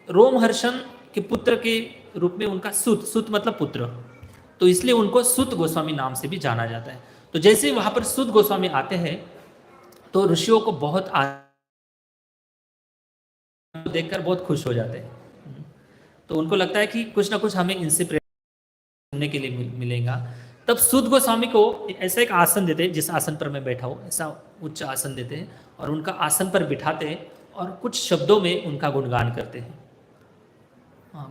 रोमहर्षण के पुत्र के रूप में उनका सुत मतलब पुत्र, तो इसलिए उनको सुत गोस्वामी नाम से भी जाना जाता है। तो जैसे वहां पर सुत गोस्वामी आते हैं तो ऋषियों को बहुत देखकर बहुत खुश हो जाते हैं। तो उनको लगता है कि कुछ ना कुछ हमें इनसे प्रेरणा के लिए मिलेगा। तब सूत गोस्वामी को ऐसा एक आसन देते हैं, जिस आसन पर मैं बैठा हूँ, ऐसा उच्च आसन देते हैं, और उनका आसन पर बिठाते हैं, और कुछ शब्दों में उनका गुणगान करते हैं।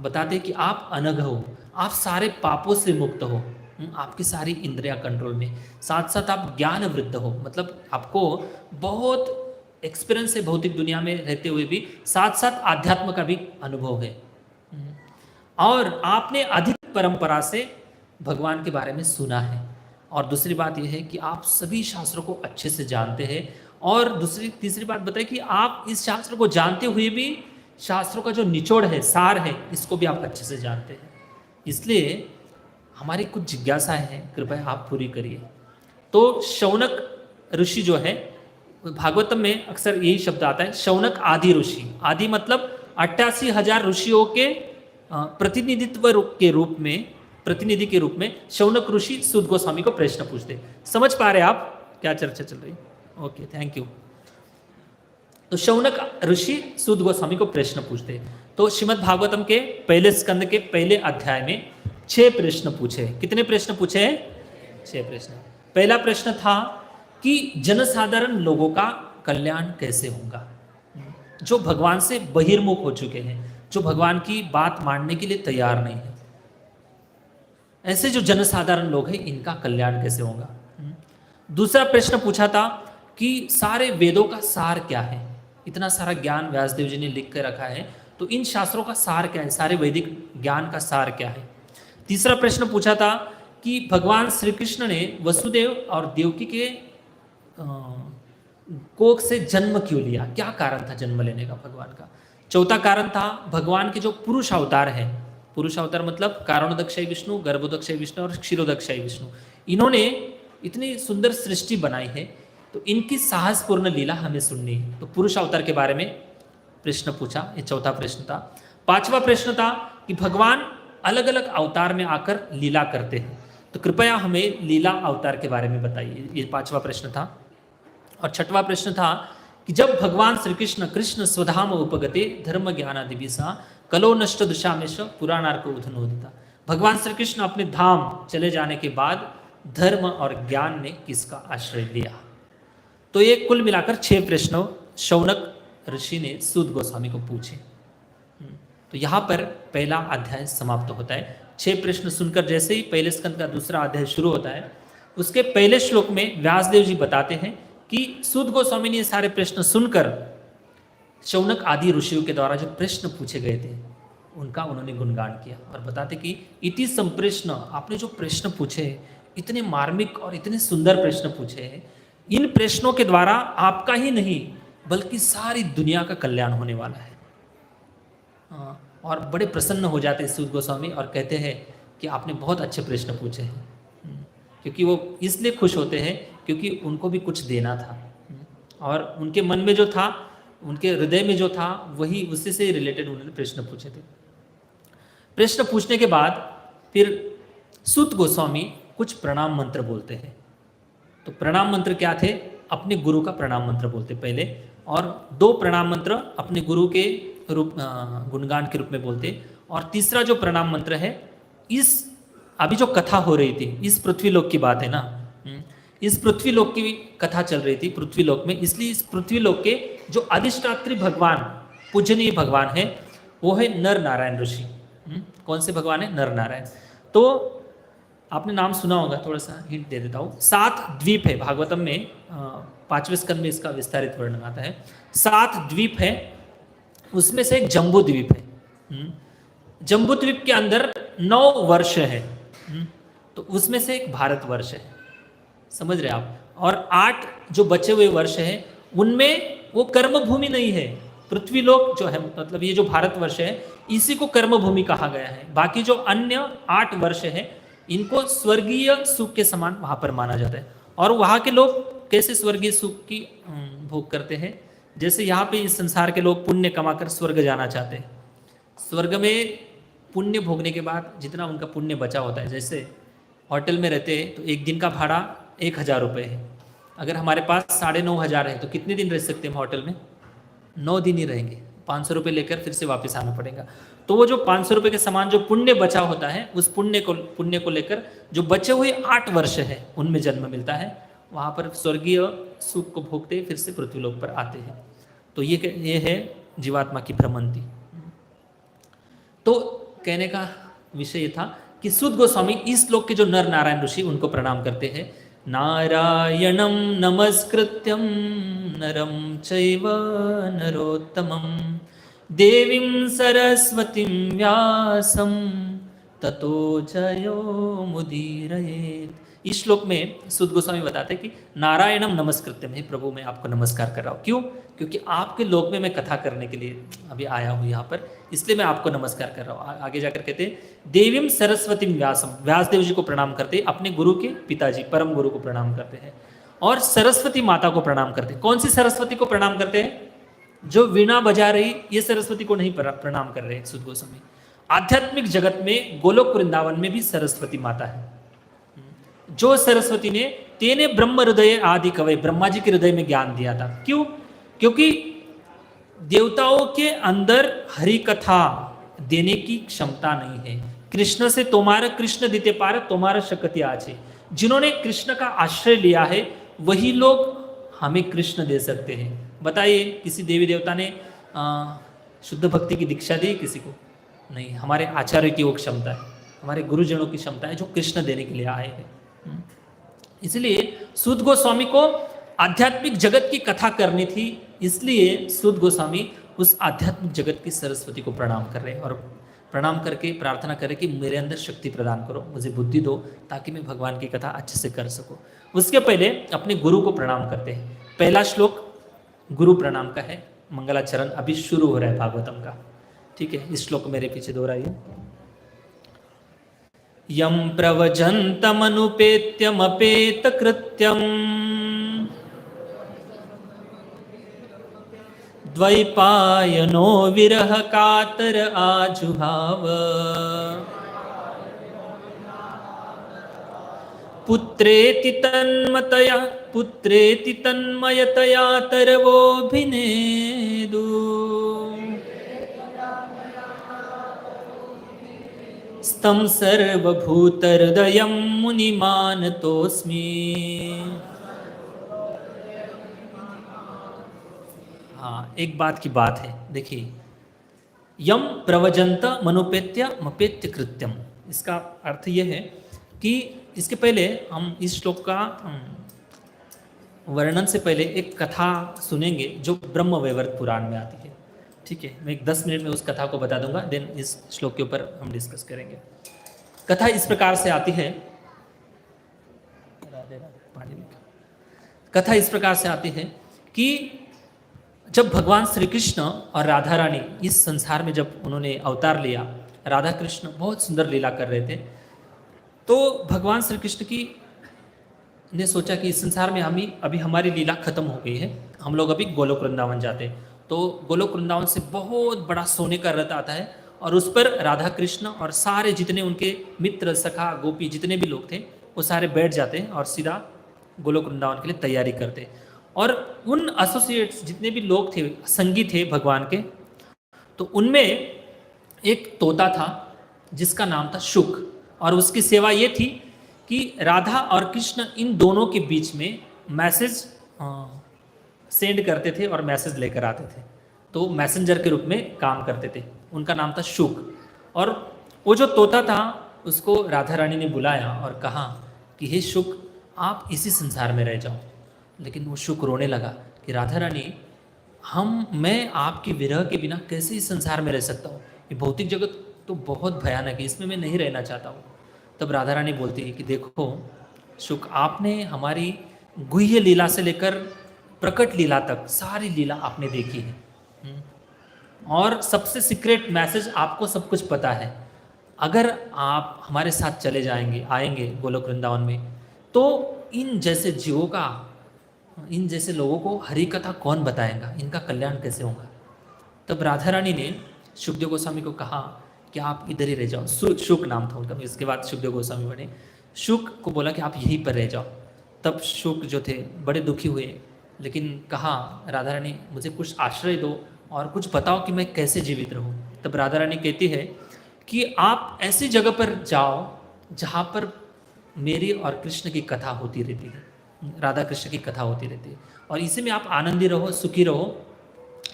बताते हैं कि आप अनघ हो, आप सारे पापों से मुक्त हो, आपकी सारी इंद्रियां कंट्रोल में, साथ साथ आप ज्ञान वृद्ध हो, मतलब आपको बहुत एक्सपीरियंस है भौतिक दुनिया में रहते हुए भी, साथ साथ आध्यात्म का भी अनुभव है, और आपने अधिक परंपरा से भगवान के बारे में सुना है। और दूसरी बात यह है कि आप सभी शास्त्रों को अच्छे से जानते हैं, और तीसरी बात बताए कि आप इस शास्त्र को जानते हुए भी शास्त्रों का जो निचोड़ है, सार है, इसको भी आप अच्छे से जानते हैं। इसलिए हमारी कुछ जिज्ञासाएं हैं, कृपया आप पूरी करिए। तो शौनक ऋषि जो है, भागवतम में अक्सर यही शब्द आता है, शौनक आदि ऋषि। आदि मतलब 88,000 ऋषियों के प्रतिनिधि के रूप में शौनक ऋषि सूत गोस्वामी को प्रश्न पूछते। समझ पा रहे आप क्या चर्चा चल रही? Okay, thank you. तो शौनक ऋषि सूत गोस्वामी को प्रश्न पूछते। तो श्रीमद् भागवतम के पहले स्कंद के पहले अध्याय में 6 प्रश्न पूछे। कितने प्रश्न पूछे? 6 प्रश्न। पहला प्रश्न था कि जनसाधारण लोगों का कल्याण कैसे होगा, जो भगवान से बहिर्मुख हो चुके हैं, जो भगवान की बात मानने के लिए तैयार नहीं है। ऐसे जो जनसाधारण लोग हैं, इनका कल्याण कैसे होगा। दूसरा प्रश्न पूछा था कि सारे वेदों का सार क्या है। इतना सारा ज्ञान व्यासदेव जी ने लिख कर रखा है, तो इन शास्त्रों का सार क्या है, सारे वैदिक ज्ञान का सार क्या है। तीसरा प्रश्न पूछा था कि भगवान श्री कृष्ण ने वसुदेव और देवकी के कोख से जन्म क्यों लिया, क्या कारण था जन्म लेने का भगवान का। चौथा कारण था भगवान के जो पुरुष अवतार है, पुरुष अवतार मतलब कारणोदक्षय विष्णु, गर्भोदक्षय विष्णु और क्षीरोदक्षय विष्णु, इन्होंने इतनी सुंदर सृष्टि बनाई है, तो इनकी साहसपूर्ण लीला हमें सुननी है। तो पुरुष अवतार के बारे में प्रश्न पूछा, ये चौथा प्रश्न था। पांचवा प्रश्न था कि भगवान अलग अलग अवतार में आकर लीला करते हैं, तो कृपया हमें लीला अवतार के बारे में बताइए, ये पांचवा प्रश्न था। और छठवां प्रश्न था कि जब भगवान श्री कृष्ण कृष्ण स्वधाम उपगते धर्म ज्ञानादिभिसा कलो नष्ट दुशामेश पुराणार्क उधनोदिता। भगवान श्री कृष्ण अपने धाम चले जाने के बाद धर्म और ज्ञान ने किसका आश्रय लिया। तो ये कुल मिलाकर 6 प्रश्न शौनक ऋषि ने सूत गोस्वामी को पूछे। तो यहाँ पर पहला अध्याय समाप्त होता है। 6 प्रश्न सुनकर जैसे ही पहले स्कंद का दूसरा अध्याय शुरू होता है, उसके पहले श्लोक में व्यासदेव जी बताते हैं कि सूत गोस्वामी ने ये सारे प्रश्न सुनकर शौनक आदि ऋषियों के द्वारा जो प्रश्न पूछे गए थे उनका उन्होंने गुणगान किया, और बताते कि इति संप्रश्न, आपने जो प्रश्न पूछे इतने मार्मिक और इतने सुंदर प्रश्न पूछे हैं, इन प्रश्नों के द्वारा आपका ही नहीं बल्कि सारी दुनिया का कल्याण होने वाला है। और बड़े प्रसन्न हो जाते हैं सूत गोस्वामी और कहते हैं कि आपने बहुत अच्छे प्रश्न पूछे हैं, क्योंकि वो इसलिए खुश होते हैं क्योंकि उनको भी कुछ देना था, और उनके मन में जो था, उनके हृदय में जो था, वही उससे से रिलेटेड उन्होंने प्रश्न पूछे थे। प्रश्न पूछने के बाद फिर सूत गोस्वामी कुछ प्रणाम मंत्र बोलते हैं। तो प्रणाम मंत्र क्या थे? अपने गुरु का प्रणाम मंत्र बोलते पहले, और 2 प्रणाम मंत्र अपने गुरु के रूप गुणगान के रूप में बोलते, और तीसरा जो प्रणाम मंत्र है, इस अभी जो कथा हो रही थी, इस पृथ्वीलोक की बात है ना, इस पृथ्वीलोक की कथा चल रही थी पृथ्वीलोक में, इसलिए इस पृथ्वीलोक के जो अधिष्ठात्री भगवान, पूजनीय भगवान है, वो है नर नारायण ऋषि। कौन से भगवान है? नर नारायण। तो आपने नाम सुना होगा, थोड़ा सा हिंट दे देता हूँ। 7 द्वीप है भागवतम में, 5वें स्कंद में इसका विस्तारित वर्णन आता है। 7 द्वीप है, उसमें से एक जम्बू द्वीप है। जम्बू द्वीप के अंदर 9 वर्ष है, तो उसमें से एक भारतवर्ष है, समझ रहे आप। और 8 जो बचे हुए वर्ष हैं, उनमें वो कर्म भूमि नहीं है। पृथ्वीलोक जो है, मतलब ये जो भारतवर्ष है, इसी को कर्म भूमि कहा गया है। बाकी जो अन्य 8 वर्ष है, इनको स्वर्गीय सुख के समान वहां पर माना जाता है। और वहां के लोग कैसे स्वर्गीय सुख की भोग करते हैं? जैसे यहाँ पे इस संसार के लोग पुण्य कमाकर स्वर्ग जाना चाहते हैं। स्वर्ग में पुण्य भोगने के बाद जितना उनका पुण्य बचा होता है, जैसे होटल में रहते हैं तो एक दिन का भाड़ा 1,000 रुपये है। अगर हमारे पास 9,500 है तो कितने दिन रह सकते हैं हम होटल में? 9 दिन ही रहेंगे। 500 रुपये लेकर फिर से वापस आना पड़ेगा। तो वो जो 500 रुपये के समान जो पुण्य बचा होता है, उस पुण्य को लेकर जो बचे हुए 8 वर्ष है, उनमें जन्म मिलता है। वहाँ पर स्वर्गीय सुख को भोगते फिर से पृथ्वीलोक पर आते हैं। तो ये है जीवात्मा की भ्रमंती। तो कहने का विषय ये था कि सूत गोस्वामी इस लोक के जो नर नारायण ऋषि, उनको प्रणाम करते हैं। नारायणं नमस्कृत्यं नरं चैव नरोत्तमं देवीं सरस्वतीं व्यासं ततो जयो मुदीरयेत्। इस श्लोक में सुद गोस्वामी बताते हैं कि नारायणम नमस्कृत्यम, हे प्रभु मैं आपको नमस्कार कर रहा हूँ। क्यों? क्योंकि आपके लोक में मैं कथा करने के लिए अभी आया हूँ यहाँ पर, इसलिए मैं आपको नमस्कार कर रहा हूँ। आगे जाकर कहते हैं देवीम सरस्वती व्यासम, व्यास देव जी को प्रणाम करते, अपने गुरु के पिताजी परम गुरु को प्रणाम करते हैं, और सरस्वती माता को प्रणाम करते हैं। कौन सी सरस्वती को प्रणाम करते हैं? जो वीणा बजा रही ये सरस्वती को नहीं प्रणाम कर रहे सुद गोस्वामी। आध्यात्मिक जगत में गोलोक वृंदावन में भी सरस्वती माता है, जो सरस्वती ने तेने ब्रह्म हृदय आदि कवय, ब्रह्मा जी के हृदय में ज्ञान दिया था। क्यों? क्योंकि देवताओं के अंदर हरि कथा देने की क्षमता नहीं है। कृष्ण से तुम्हारा कृष्ण दिते पार तुम्हारा शक्ति आचे, जिन्होंने कृष्ण का आश्रय लिया है वही लोग हमें कृष्ण दे सकते हैं। बताइए किसी देवी देवता ने शुद्ध भक्ति की दीक्षा दी किसी को? नहीं। हमारे आचार्य की वो क्षमता है, हमारे गुरुजनों की क्षमता है जो कृष्ण देने के लिए आए हैं। इसलिए सूत गोस्वामी को आध्यात्मिक जगत की कथा करनी थी, इसलिए सूत गोस्वामी उस आध्यात्मिक जगत की सरस्वती को प्रणाम कर रहे हैं और प्रणाम करके प्रार्थना करें कि मेरे अंदर शक्ति प्रदान करो, मुझे बुद्धि दो ताकि मैं भगवान की कथा अच्छे से कर सकूं। उसके पहले अपने गुरु को प्रणाम करते हैं। पहला श्लोक गुरु प्रणाम का है, मंगलाचरण अभी शुरू हो रहा है भागवतम का। ठीक है, इस श्लोक मेरे पीछे दोहराइए। यम प्रवजन्तमनुपेत्यमपेत कृत्यम द्वैपायनो विरह कातर आजुहाव पुत्रेति तन्मयतया तरवोभिनेदु स्तम सर्वभूतहृदयं मुनिमानतोऽस्मि। हाँ, एक बात की बात है, देखिए यम प्रवजंत मनुपेत्य मपेत्य कृत्यम, इसका अर्थ यह है कि इसके पहले हम इस श्लोक का वर्णन से पहले एक कथा सुनेंगे जो ब्रह्म वैवर्त पुराण में आती है। ठीक है, मैं 10 मिनट में उस कथा को बता दूंगा, देन इस श्लोक के ऊपर हम डिस्कस करेंगे। कथा इस प्रकार से आती है, कथा इस प्रकार से आती है कि जब भगवान श्री कृष्ण और राधा रानी इस संसार में जब उन्होंने अवतार लिया, राधा कृष्ण बहुत सुंदर लीला कर रहे थे, तो भगवान श्री कृष्ण की ने सोचा कि इस संसार में अभी हमारी लीला खत्म हो गई है, हम लोग अभी गोलोक वृंदावन जाते। तो गोलोक वृंदावन से बहुत बड़ा सोने का रथ आता है और उस पर राधा कृष्ण और सारे जितने उनके मित्र सखा गोपी जितने भी लोग थे वो सारे बैठ जाते हैं और सीधा गोलोक वृंदावन के लिए तैयारी करते। और उन एसोसिएट्स जितने भी लोग थे, संगी थे भगवान के, तो उनमें एक तोता था जिसका नाम था शुक, और उसकी सेवा ये थी कि राधा और कृष्ण इन दोनों के बीच में मैसेज सेंड करते थे और मैसेज लेकर आते थे, तो मैसेंजर के रूप में काम करते थे। उनका नाम था शुक। और वो जो तोता था उसको राधा रानी ने बुलाया और कहा कि हे शुक, आप इसी संसार में रह जाओ। लेकिन वो शुक रोने लगा कि राधा रानी, मैं आपके विरह के बिना कैसे इस संसार में रह सकता हूँ, ये भौतिक जगत तो बहुत भयानक है, इसमें मैं नहीं रहना चाहता हूँ। तब राधा रानी बोलती है कि देखो शुक, आपने हमारी गुह्य लीला से लेकर प्रकट लीला तक सारी लीला आपने देखी है, और सबसे सीक्रेट मैसेज आपको सब कुछ पता है। अगर आप हमारे साथ चले आएंगे गोलोक वृंदावन में, तो इन जैसे जीवों का, इन जैसे लोगों को हरि कथा कौन बताएगा, इनका कल्याण कैसे होगा। तब राधा रानी ने शुकदेव गोस्वामी को कहा कि आप इधर ही रह जाओ। शुक नाम था उनका, इसके बाद शुकदेव गोस्वामी बने। शुक को बोला कि आप यहीं पर रह जाओ। तब शुक जो थे बड़े दुखी हुए, लेकिन कहा राधा रानी मुझे कुछ आश्रय दो और कुछ बताओ कि मैं कैसे जीवित रहूं। तब राधा रानी कहती है कि आप ऐसी जगह पर जाओ जहाँ पर मेरी और कृष्ण की कथा होती रहती है, राधा कृष्ण की कथा होती रहती है, और इसी में आप आनंदी रहो, सुखी रहो,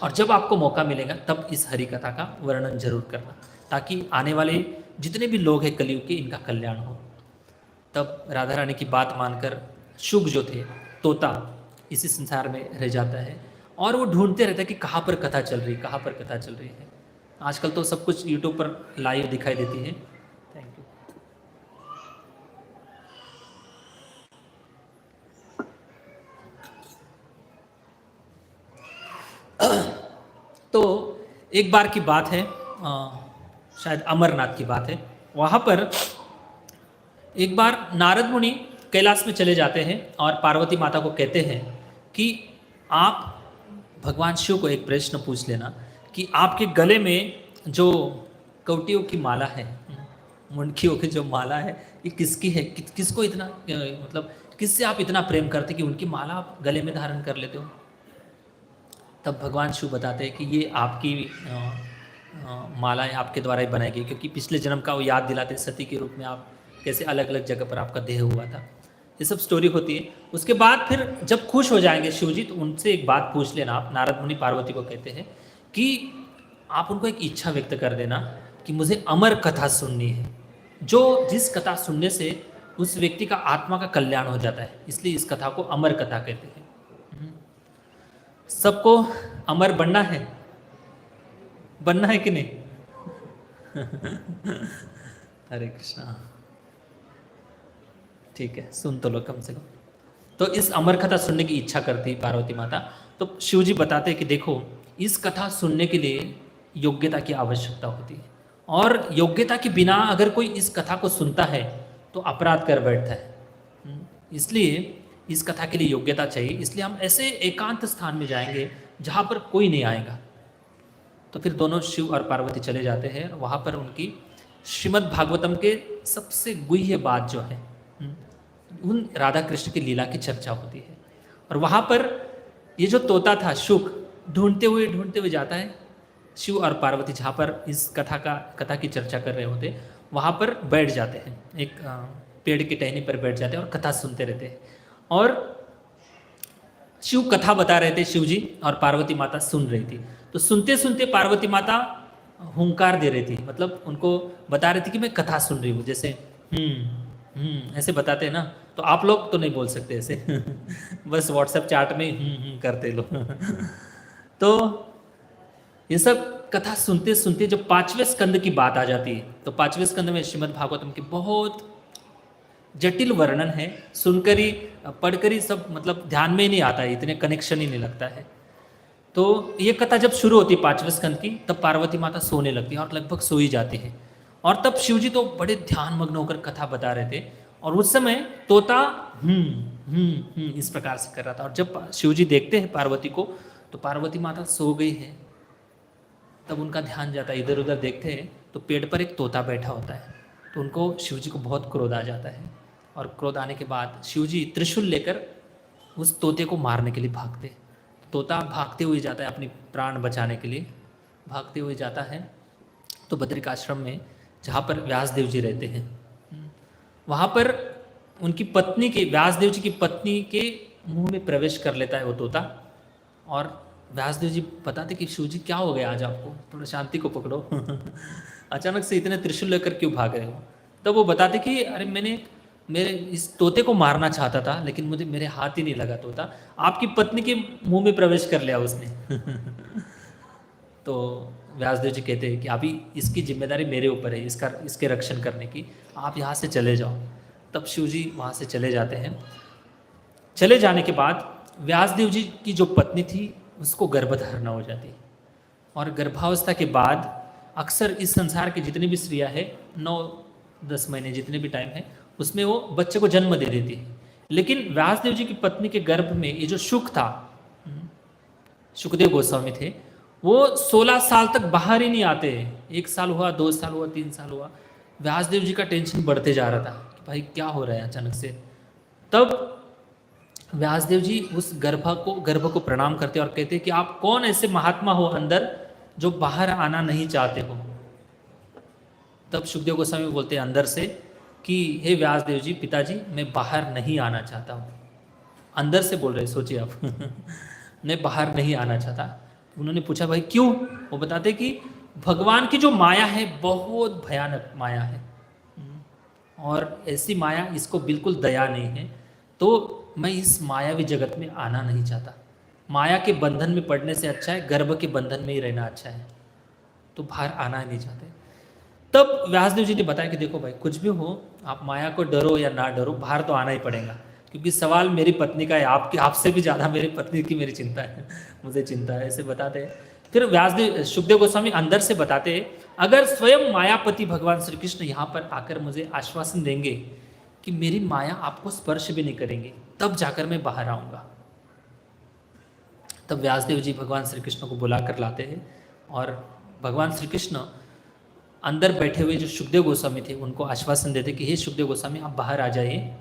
और जब आपको मौका मिलेगा तब इस हरि कथा का वर्णन जरूर करना, ताकि आने वाले जितने भी लोग हैं कलयुग के, इनका कल्याण हो। तब राधा रानी की बात मानकर शुक जो थे तोता इसी संसार में रह जाता है, और वो ढूंढते रहता है कि कहाँ पर कथा चल रही है, कहाँ पर कथा चल रही है। आजकल तो सब कुछ यूट्यूब पर लाइव दिखाई देती है। Thank you. तो एक बार की बात है, शायद अमरनाथ की बात है। वहाँ पर एक बार नारद मुनि कैलाश में चले जाते हैं और पार्वती माता को कहते हैं कि आप भगवान शिव को एक प्रश्न पूछ लेना कि आपके गले में जो कौटियों की माला है, मुंडकियों की जो माला है, ये किसकी है, किसको इतना मतलब किससे आप इतना प्रेम करते कि उनकी माला आप गले में धारण कर लेते हो। तब भगवान शिव बताते हैं कि ये आपकी माला है, आपके द्वारा ही बनाई गई, क्योंकि पिछले जन्म का वो याद दिलाते हैं, सती के रूप में आप कैसे अलग अलग जगह पर आपका देह हुआ था। ये सब स्टोरी होती है। उसके बाद फिर जब खुश हो जाएंगे शिव जी, तो उनसे एक बात पूछ लेना आप। नारद मुनि पार्वती को कहते हैं कि आप उनको एक इच्छा व्यक्त कर देना कि मुझे अमर कथा सुननी है, जो जिस कथा सुनने से उस व्यक्ति का आत्मा का कल्याण हो जाता है, इसलिए इस कथा को अमर कथा कहते हैं। सबको अमर बनना है, बनना है कि नहीं? हरे कृष्णा। ठीक है, सुन तो लो कम से कम। तो इस अमर कथा सुनने की इच्छा करती पार्वती माता। तो शिव जी बताते हैं कि देखो, इस कथा सुनने के लिए योग्यता की आवश्यकता होती है, और योग्यता के बिना अगर कोई इस कथा को सुनता है तो अपराध कर बैठता है। इसलिए इस कथा के लिए योग्यता चाहिए। इसलिए हम ऐसे एकांत स्थान में जाएंगे जहाँ पर कोई नहीं आएगा। तो फिर दोनों शिव और पार्वती चले जाते हैं, वहाँ पर उनकी श्रीमद् भागवतम के सबसे गुह्य बात जो है, उन राधा कृष्ण की लीला की चर्चा होती है। और वहाँ पर ये जो तोता था शुक, ढूंढते हुए जाता है शिव और पार्वती जहाँ पर इस कथा की चर्चा कर रहे होते, वहाँ पर बैठ जाते हैं, एक पेड़ की टहनी पर बैठ जाते हैं और कथा सुनते रहते हैं। और शिव कथा बता रहे थे, शिव जी, और पार्वती माता सुन रही थी। तो सुनते सुनते पार्वती माता हुंकार दे रही थी, मतलब उनको बता रही थी कि मैं कथा सुन रही हूँ, जैसे ऐसे बताते हैं ना। तो आप लोग तो नहीं बोल सकते ऐसे बस व्हाट्सएप चैट में करते लोग तो ये सब कथा सुनते सुनते जब 5वें स्कंद की बात आ जाती है, तो 5वें स्कंद में श्रीमद् भागवतम की बहुत जटिल वर्णन है। सुनकर ही पढ़कर ही सब मतलब ध्यान में ही नहीं आता है, इतने कनेक्शन ही नहीं लगता है। तो ये कथा जब शुरू होती है 5वें स्कंद की, तब पार्वती माता सोने लगती है और लगभग सो ही जाती है। और तब शिवजी तो बड़े ध्यान मग्न होकर कथा बता रहे थे, और उस समय तोता इस प्रकार से कर रहा था। और जब शिवजी देखते हैं पार्वती को, तो पार्वती माता सो गई है। तब उनका ध्यान जाता है, इधर उधर देखते हैं तो पेड़ पर एक तोता बैठा होता है। तो उनको शिवजी को बहुत क्रोध आ जाता है, और क्रोध आने के बाद शिवजी त्रिशूल लेकर उस तोते को मारने के लिए भागते। तोता भागते हुए जाता है, अपनी प्राण बचाने के लिए भागते हुए जाता है। तो बद्रिकाश्रम में जहाँ पर व्यासदेव जी रहते हैं, वहाँ पर उनकी पत्नी के, व्यासदेव जी की पत्नी के मुंह में प्रवेश कर लेता है वो तोता। और व्यासदेव जी बताते कि शिव जी क्या हो गया आज आपको, थोड़ा शांति को पकड़ो अचानक से इतने त्रिशूल लेकर क्यों भाग रहे हो। तब वो बताते कि अरे मैंने मेरे इस तोते को मारना चाहता था, लेकिन मुझे मेरे हाथ ही नहीं लगा तोता, आपकी पत्नी के मुंह में प्रवेश कर लिया उसने तो व्यासदेव जी कहते हैं कि अभी इसकी जिम्मेदारी मेरे ऊपर है, इसके रक्षण करने की, आप यहाँ से चले जाओ। तब शिव जी वहाँ से चले जाते हैं। चले जाने के बाद व्यासदेव जी की जो पत्नी थी उसको गर्भधारणा हो जाती है, और गर्भावस्था के बाद अक्सर इस संसार की जितनी भी स्त्रियाँ हैं 9-10 महीने जितने भी टाइम है उसमें वो बच्चे को जन्म दे देती है। लेकिन व्यासदेव जी की पत्नी के गर्भ में ये जो शुक था, सुखदेव गोस्वामी थे, वो 16 साल तक बाहर ही नहीं आते। 1 साल हुआ, 2 साल हुआ, 3 साल हुआ, व्यासदेव जी का टेंशन बढ़ते जा रहा था कि भाई क्या हो रहा है अचानक से। तब व्यासदेव जी उस गर्भ को प्रणाम करते और कहते कि आप कौन ऐसे महात्मा हो अंदर जो बाहर आना नहीं चाहते हो। तब सुखदेव गोस्वामी बोलते हैं अंदर से कि हे व्यासदेव जी, पिताजी, मैं बाहर नहीं आना चाहता हूँ। अंदर से बोल रहे, सोचिए आप मैं बाहर नहीं आना चाहता। उन्होंने पूछा भाई क्यों? वो बताते कि भगवान की जो माया है बहुत भयानक माया है, और ऐसी माया, इसको बिल्कुल दया नहीं है, तो मैं इस मायावी जगत में आना नहीं चाहता। माया के बंधन में पड़ने से अच्छा है गर्भ के बंधन में ही रहना अच्छा है, तो बाहर आना ही नहीं चाहते। तब व्यासदेव जी ने बताया कि देखो भाई, कुछ भी हो, आप माया को डरो या ना डरो, बाहर तो आना ही पड़ेगा, क्योंकि सवाल मेरी पत्नी का है, आपसे भी ज़्यादा मेरी पत्नी की मेरी चिंता है, मुझे चिंता है। ऐसे बताते हैं फिर व्यासदेव सुखदेव गोस्वामी अंदर से बताते हैं, अगर स्वयं मायापति भगवान श्री कृष्ण यहाँ पर आकर मुझे आश्वासन देंगे कि मेरी माया आपको स्पर्श भी नहीं करेंगे, तब जाकर मैं बाहर आऊँगा। तब व्यासदेव जी भगवान श्री कृष्ण को बुला कर लाते हैं और भगवान श्री कृष्ण अंदर बैठे हुए जो सुखदेव गोस्वामी थे उनको आश्वासन देते कि हे सुखदेव गोस्वामी, आप बाहर आ जाइए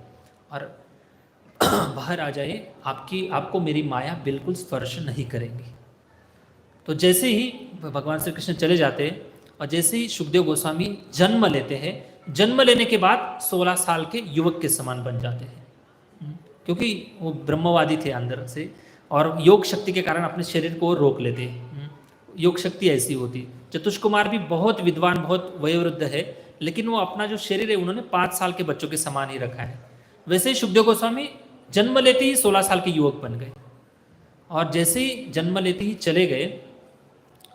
और बाहर आ जाइए, आपको मेरी माया बिल्कुल स्पर्श नहीं करेंगी। तो जैसे ही भगवान श्री कृष्ण चले जाते हैं और जैसे ही सुखदेव गोस्वामी जन्म लेते हैं, जन्म लेने के बाद 16 साल के युवक के समान बन जाते हैं, क्योंकि वो ब्रह्मवादी थे अंदर से और योग शक्ति के कारण अपने शरीर को रोक लेते हैं। योग शक्ति ऐसी होती। चतुष कुमार भी बहुत विद्वान, बहुत वयोवृद्ध है, लेकिन वो अपना जो शरीर है उन्होंने 5 साल के बच्चों के समान ही रखा है। वैसे ही सुखदेव गोस्वामी जन्म लेते ही 16 साल के युवक बन गए और जैसे ही जन्म लेते ही चले गए।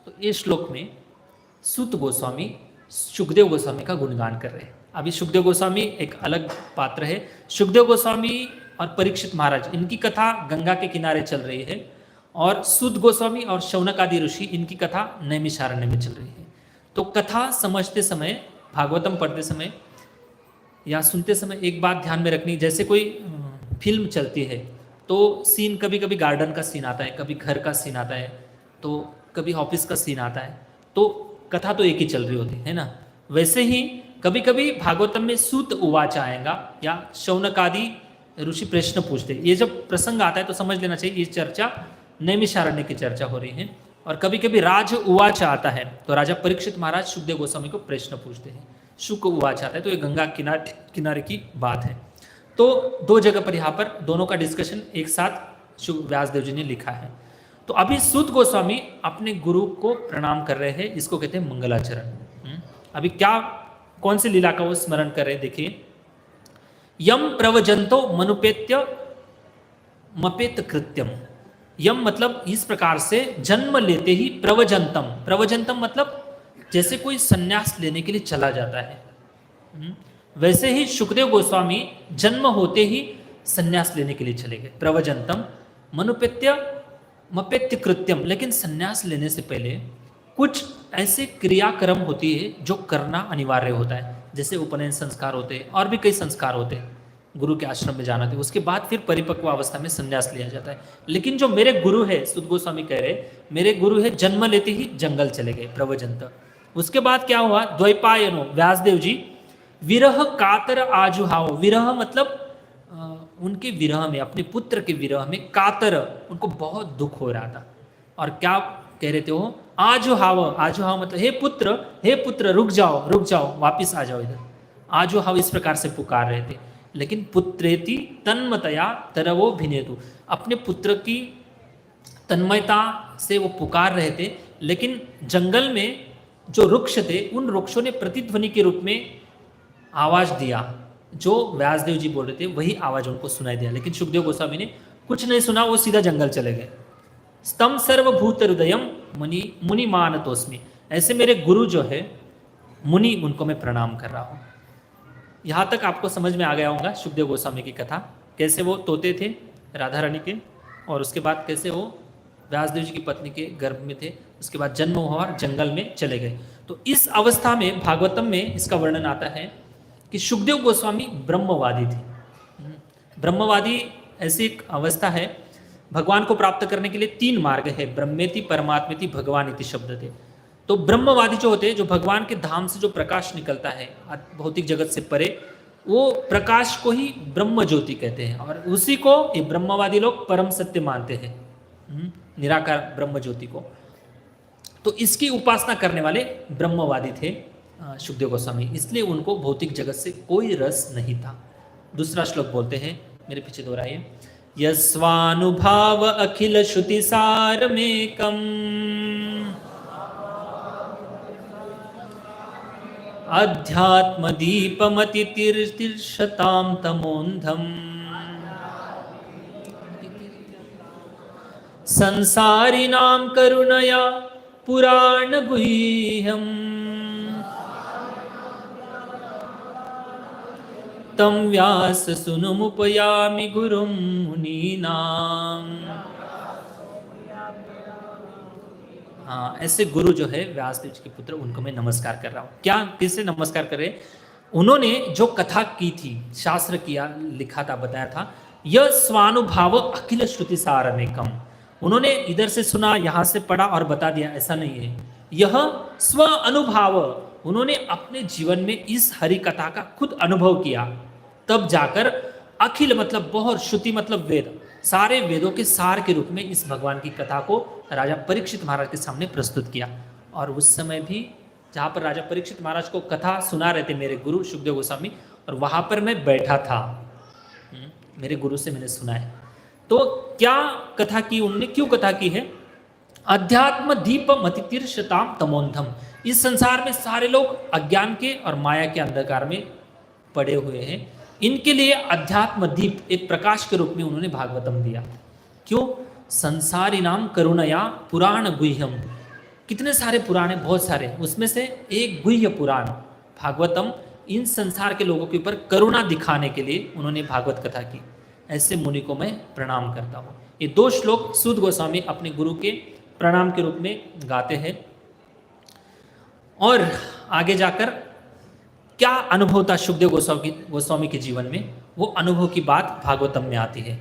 तो इस श्लोक में सूत गोस्वामी सुखदेव गोस्वामी का गुणगान कर रहे हैं। अभी सुखदेव गोस्वामी एक अलग पात्र है। सुखदेव गोस्वामी और परीक्षित महाराज, इनकी कथा गंगा के किनारे चल रही है और सूत गोस्वामी और शौनक आदि ऋषि, इनकी कथा नैमिषारण्य में चल रही है। तो कथा समझते समय, भागवतम पढ़ते समय या सुनते समय एक बात ध्यान में रखनी, जैसे कोई फिल्म चलती है तो सीन कभी कभी गार्डन का सीन आता है, कभी घर का सीन आता है, तो कभी ऑफिस का सीन आता है, तो कथा तो एक ही चल रही होती है ना। वैसे ही कभी कभी भागवतम में सूत उवाच आएगा या शौनक आदि ऋषि प्रश्न पूछते, ये जब प्रसंग आता है तो समझ लेना चाहिए ये चर्चा नैमिषारण्य की चर्चा हो रही है। और कभी कभी राज उवाच आता है तो राजा परीक्षित महाराज सुखदेव गोस्वामी को प्रश्न पूछते हैं, शुक उवाच आता है तो ये गंगा किनारे की बात है। तो 2 जगह पर यहाँ पर दोनों का डिस्कशन एक साथ व्यासदेव जी ने लिखा है। तो अभी सूत गोस्वामी अपने गुरु को प्रणाम कर रहे हैं, इसको कहते हैं मंगलाचरण। अभी क्या, कौन सी लीला का वो स्मरण कर रहे हैं, देखिए। यम प्रवजंतो मनुपेत्य मपेत कृत्यम। यम मतलब इस प्रकार से जन्म लेते ही, प्रवजंतम, प्रवजंतम मतलब जैसे कोई संन्यास लेने के लिए चला जाता है, वैसे ही सुखदेव गोस्वामी जन्म होते ही संन्यास लेने के लिए चले गए। प्रवजंतम मनुपेत्य मपेत्य कृत्यम, लेकिन संन्यास लेने से पहले कुछ ऐसे क्रियाक्रम होती है जो करना अनिवार्य होता है, जैसे उपनयन संस्कार होते हैं और भी कई संस्कार होते हैं, गुरु के आश्रम में जाना था, उसके बाद फिर परिपक्व अवस्था में संन्यास लिया जाता है। लेकिन जो मेरे गुरु है, सूत गोस्वामी कह रहे, मेरे गुरु है जन्म लेते ही जंगल चले गए, प्रवजंत। उसके बाद क्या हुआ, द्वैपायनो व्यासदेव जी विरह कातर आजुहाओ। विरह मतलब उनके विरह में, अपने पुत्र के विरह में कातर, उनको बहुत दुख हो रहा था। और क्या कह रहे थे वो, आजुहाव, आजुहाव मतलब हे पुत्र, हे पुत्र रुक जाओ, रुक जाओ, वापिस आ जाओ इधर। आजुहाव इस प्रकार से पुकार रहे थे। लेकिन पुत्रेति तन्मतया तरवो भिनेतु, अपने पुत्र की तन्मयता से वो पुकार रहे थे, लेकिन जंगल में जो वृक्ष थे उन वृक्षों ने प्रतिध्वनि के रूप में आवाज दिया, जो व्यासदेव जी बोल रहे थे वही आवाज उनको सुनाई दिया। लेकिन सुखदेव गोस्वामी ने कुछ नहीं सुना, वो सीधा जंगल चले गए। स्तम सर्वभूत हृदयम मुनि मानतोस्मि, ऐसे मेरे गुरु जो है मुनि, उनको मैं प्रणाम कर रहा हूँ। यहाँ तक आपको समझ में आ गया होगा सुखदेव गोस्वामी की कथा, कैसे वो तोते थे राधा रानी के, और उसके बाद कैसे वो व्यासदेव जी की पत्नी के गर्भ में थे, उसके बाद जन्म हुआ और जंगल में चले गए। तो इस अवस्था में भागवतम में इसका वर्णन आता है कि सुखदेव गोस्वामी ब्रह्मवादी थे। ब्रह्मवादी ऐसी एक अवस्था है, भगवान को प्राप्त करने के लिए 3 मार्ग है, ब्रह्मेति परमात्मेति भगवानिति शब्द थे। तो ब्रह्मवादी जो होते हैं, जो भगवान के धाम से जो प्रकाश निकलता है भौतिक जगत से परे, वो प्रकाश को ही ब्रह्म ज्योति कहते हैं, और उसी को ये ब्रह्मवादी लोग परम सत्य मानते हैं, निराकार ब्रह्म ज्योति को। तो इसकी उपासना करने वाले ब्रह्मवादी थे सुखदेव गोस्वामी, इसलिए उनको भौतिक जगत से कोई रस नहीं था। दूसरा श्लोक बोलते हैं, मेरे पीछे दोहराइए। यस्वानुभाव अखिल श्रुति सारमेकम अध्यात्म दीपमति तीर्थशताम तमोन्धम संसारिणां करुणया पुराण गुह्यम तम व्यास सुनुमुपयामि गुरुं मुनीनां। हाँ, ऐसे गुरु जो है व्यासदेव जी के पुत्र, उनको मैं नमस्कार कर रहा हूँ। क्या किससे नमस्कार कर रहे हैं? उन्होंने जो कथा की थी, शास्त्र किया, लिखा था, बताया था, यह स्वानुभाव अखिल श्रुति सारमेकम। उन्होंने इधर से सुना, यहाँ से पढ़ा और बता दिया, ऐसा नहीं है। यह स्व अनुभव, उन्होंने अपने जीवन में इस हरि कथा का खुद अनुभव किया, तब जाकर अखिल मतलब बहुत, श्रुति मतलब वेद, सारे वेदों के सार के रूप में इस भगवान की कथा को राजा परीक्षित महाराज के सामने प्रस्तुत किया। और उस समय भी जहाँ पर राजा परीक्षित महाराज को कथा सुना रहे थे मेरे गुरु सुखदेव गोस्वामी, और वहाँ पर मैं बैठा था, मेरे गुरु से मैंने सुना है। तो क्या कथा की उन्होंने, क्यों कथा की है? अध्यात्म दीप मतितीर्षताम तमोंधम, इस संसार में सारे लोग अज्ञान के और माया के अंधकार में पड़े हुए हैं, इनके लिए अध्यात्म दीप, एक प्रकाश के रूप में उन्होंने भागवतम दिया। क्यों? संसारी नाम करुणया पुराण गुह्यम, कितने सारे पुराण हैं, बहुत सारे, उसमें से एक गुह्य पुराण भागवतम इन संसार के लोगों के ऊपर करुणा दिखाने के लिए उन्होंने भागवत कथा की। ऐसे मुनि को मैं प्रणाम करता हूँ। ये 2 श्लोक सूत गोस्वामी अपने गुरु के प्रणाम के रूप में गाते हैं। और आगे जाकर क्या अनुभव था सुखदेव गोस्वामी के जीवन में, वो अनुभव की बात भागवतम में आती है।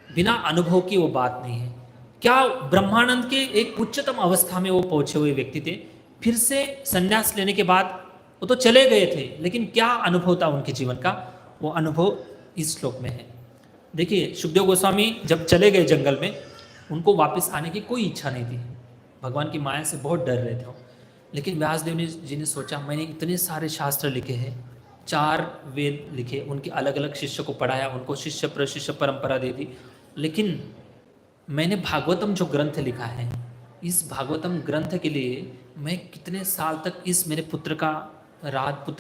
बिना अनुभव की वो बात नहीं है। क्या ब्रह्मानंद के एक उच्चतम अवस्था में वो पहुंचे हुए व्यक्ति थे, फिर से संन्यास लेने के बाद वो तो चले गए थे, लेकिन क्या अनुभव था उनके जीवन का, वो अनुभव इस श्लोक में है। देखिए, सुखदेव गोस्वामी जब चले गए जंगल में, उनको वापस आने की कोई इच्छा नहीं थी, भगवान की माया से बहुत डर रहे थे। लेकिन व्यासदेव जी ने सोचा, मैंने इतने सारे शास्त्र लिखे हैं, 4 वेद लिखे, उनके अलग अलग शिष्य को पढ़ाया, उनको शिष्य प्रशिष्य परंपरा दे दी, लेकिन मैंने भागवतम जो ग्रंथ लिखा है, इस भागवतम ग्रंथ के लिए मैं कितने साल तक इस मेरे पुत्र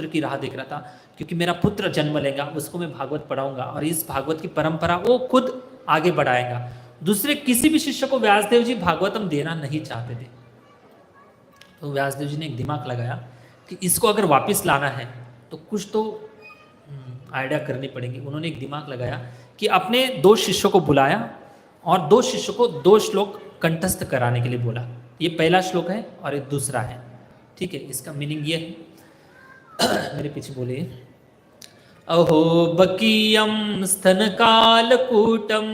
की राह देख रहा था, क्योंकि मेरा पुत्र जन्म लेगा, उसको मैं भागवत पढ़ाऊंगा और इस भागवत की परंपरा वो खुद आगे बढ़ाएगा। दूसरे किसी भी शिष्य को व्यासदेव जी भागवतम देना नहीं चाहते थे। तो व्यासदेव जी ने एक दिमाग लगाया कि इसको अगर वापस लाना है तो कुछ तो आइडिया करनी पड़ेगी। उन्होंने एक दिमाग लगाया कि अपने 2 शिष्यों को बुलाया और 2 शिष्यों को 2 श्लोक कंठस्थ कराने के लिए बोला। ये पहला श्लोक है और ये दूसरा है, ठीक है। इसका मीनिंग ये है, मेरे पीछे बोलिए, अहो बकीयम स्तन कालकूटम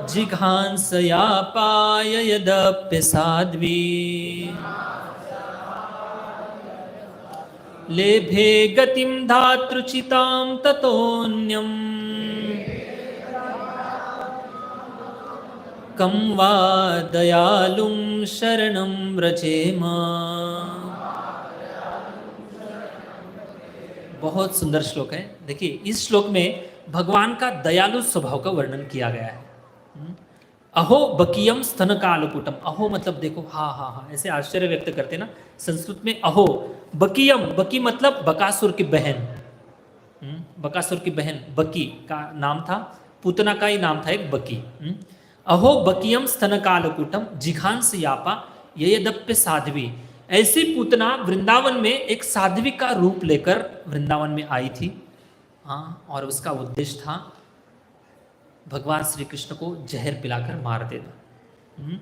जिघांसया पाय यदप्य साध्वी लेभे गतिम धातृचितां ततोऽन्यं कं वा दयालुं शरणं व्रजेम। बहुत सुंदर श्लोक है। देखिए, इस श्लोक में भगवान का दयालु स्वभाव का वर्णन किया गया है। अहो बकीयम स्तन कालकूटम, अहो मतलब देखो, हाँ हाँ हाँ, ऐसे आश्चर्य व्यक्त करते ना संस्कृत में। अहो बकीयम, बकी मतलब बकासुर की बहन, बकासुर की बहन बकी का नाम था, पूतना का ही नाम था एक बकी। अहो बकीयम स्तन कालकूटम जिघांस यापा यदप्य साध्वी, ऐसी पूतना वृंदावन में एक साध्वी का रूप लेकर वृंदावन में आई थी। हाँ, और उसका उद्देश्य था भगवान श्री कृष्ण को जहर पिलाकर मार देना।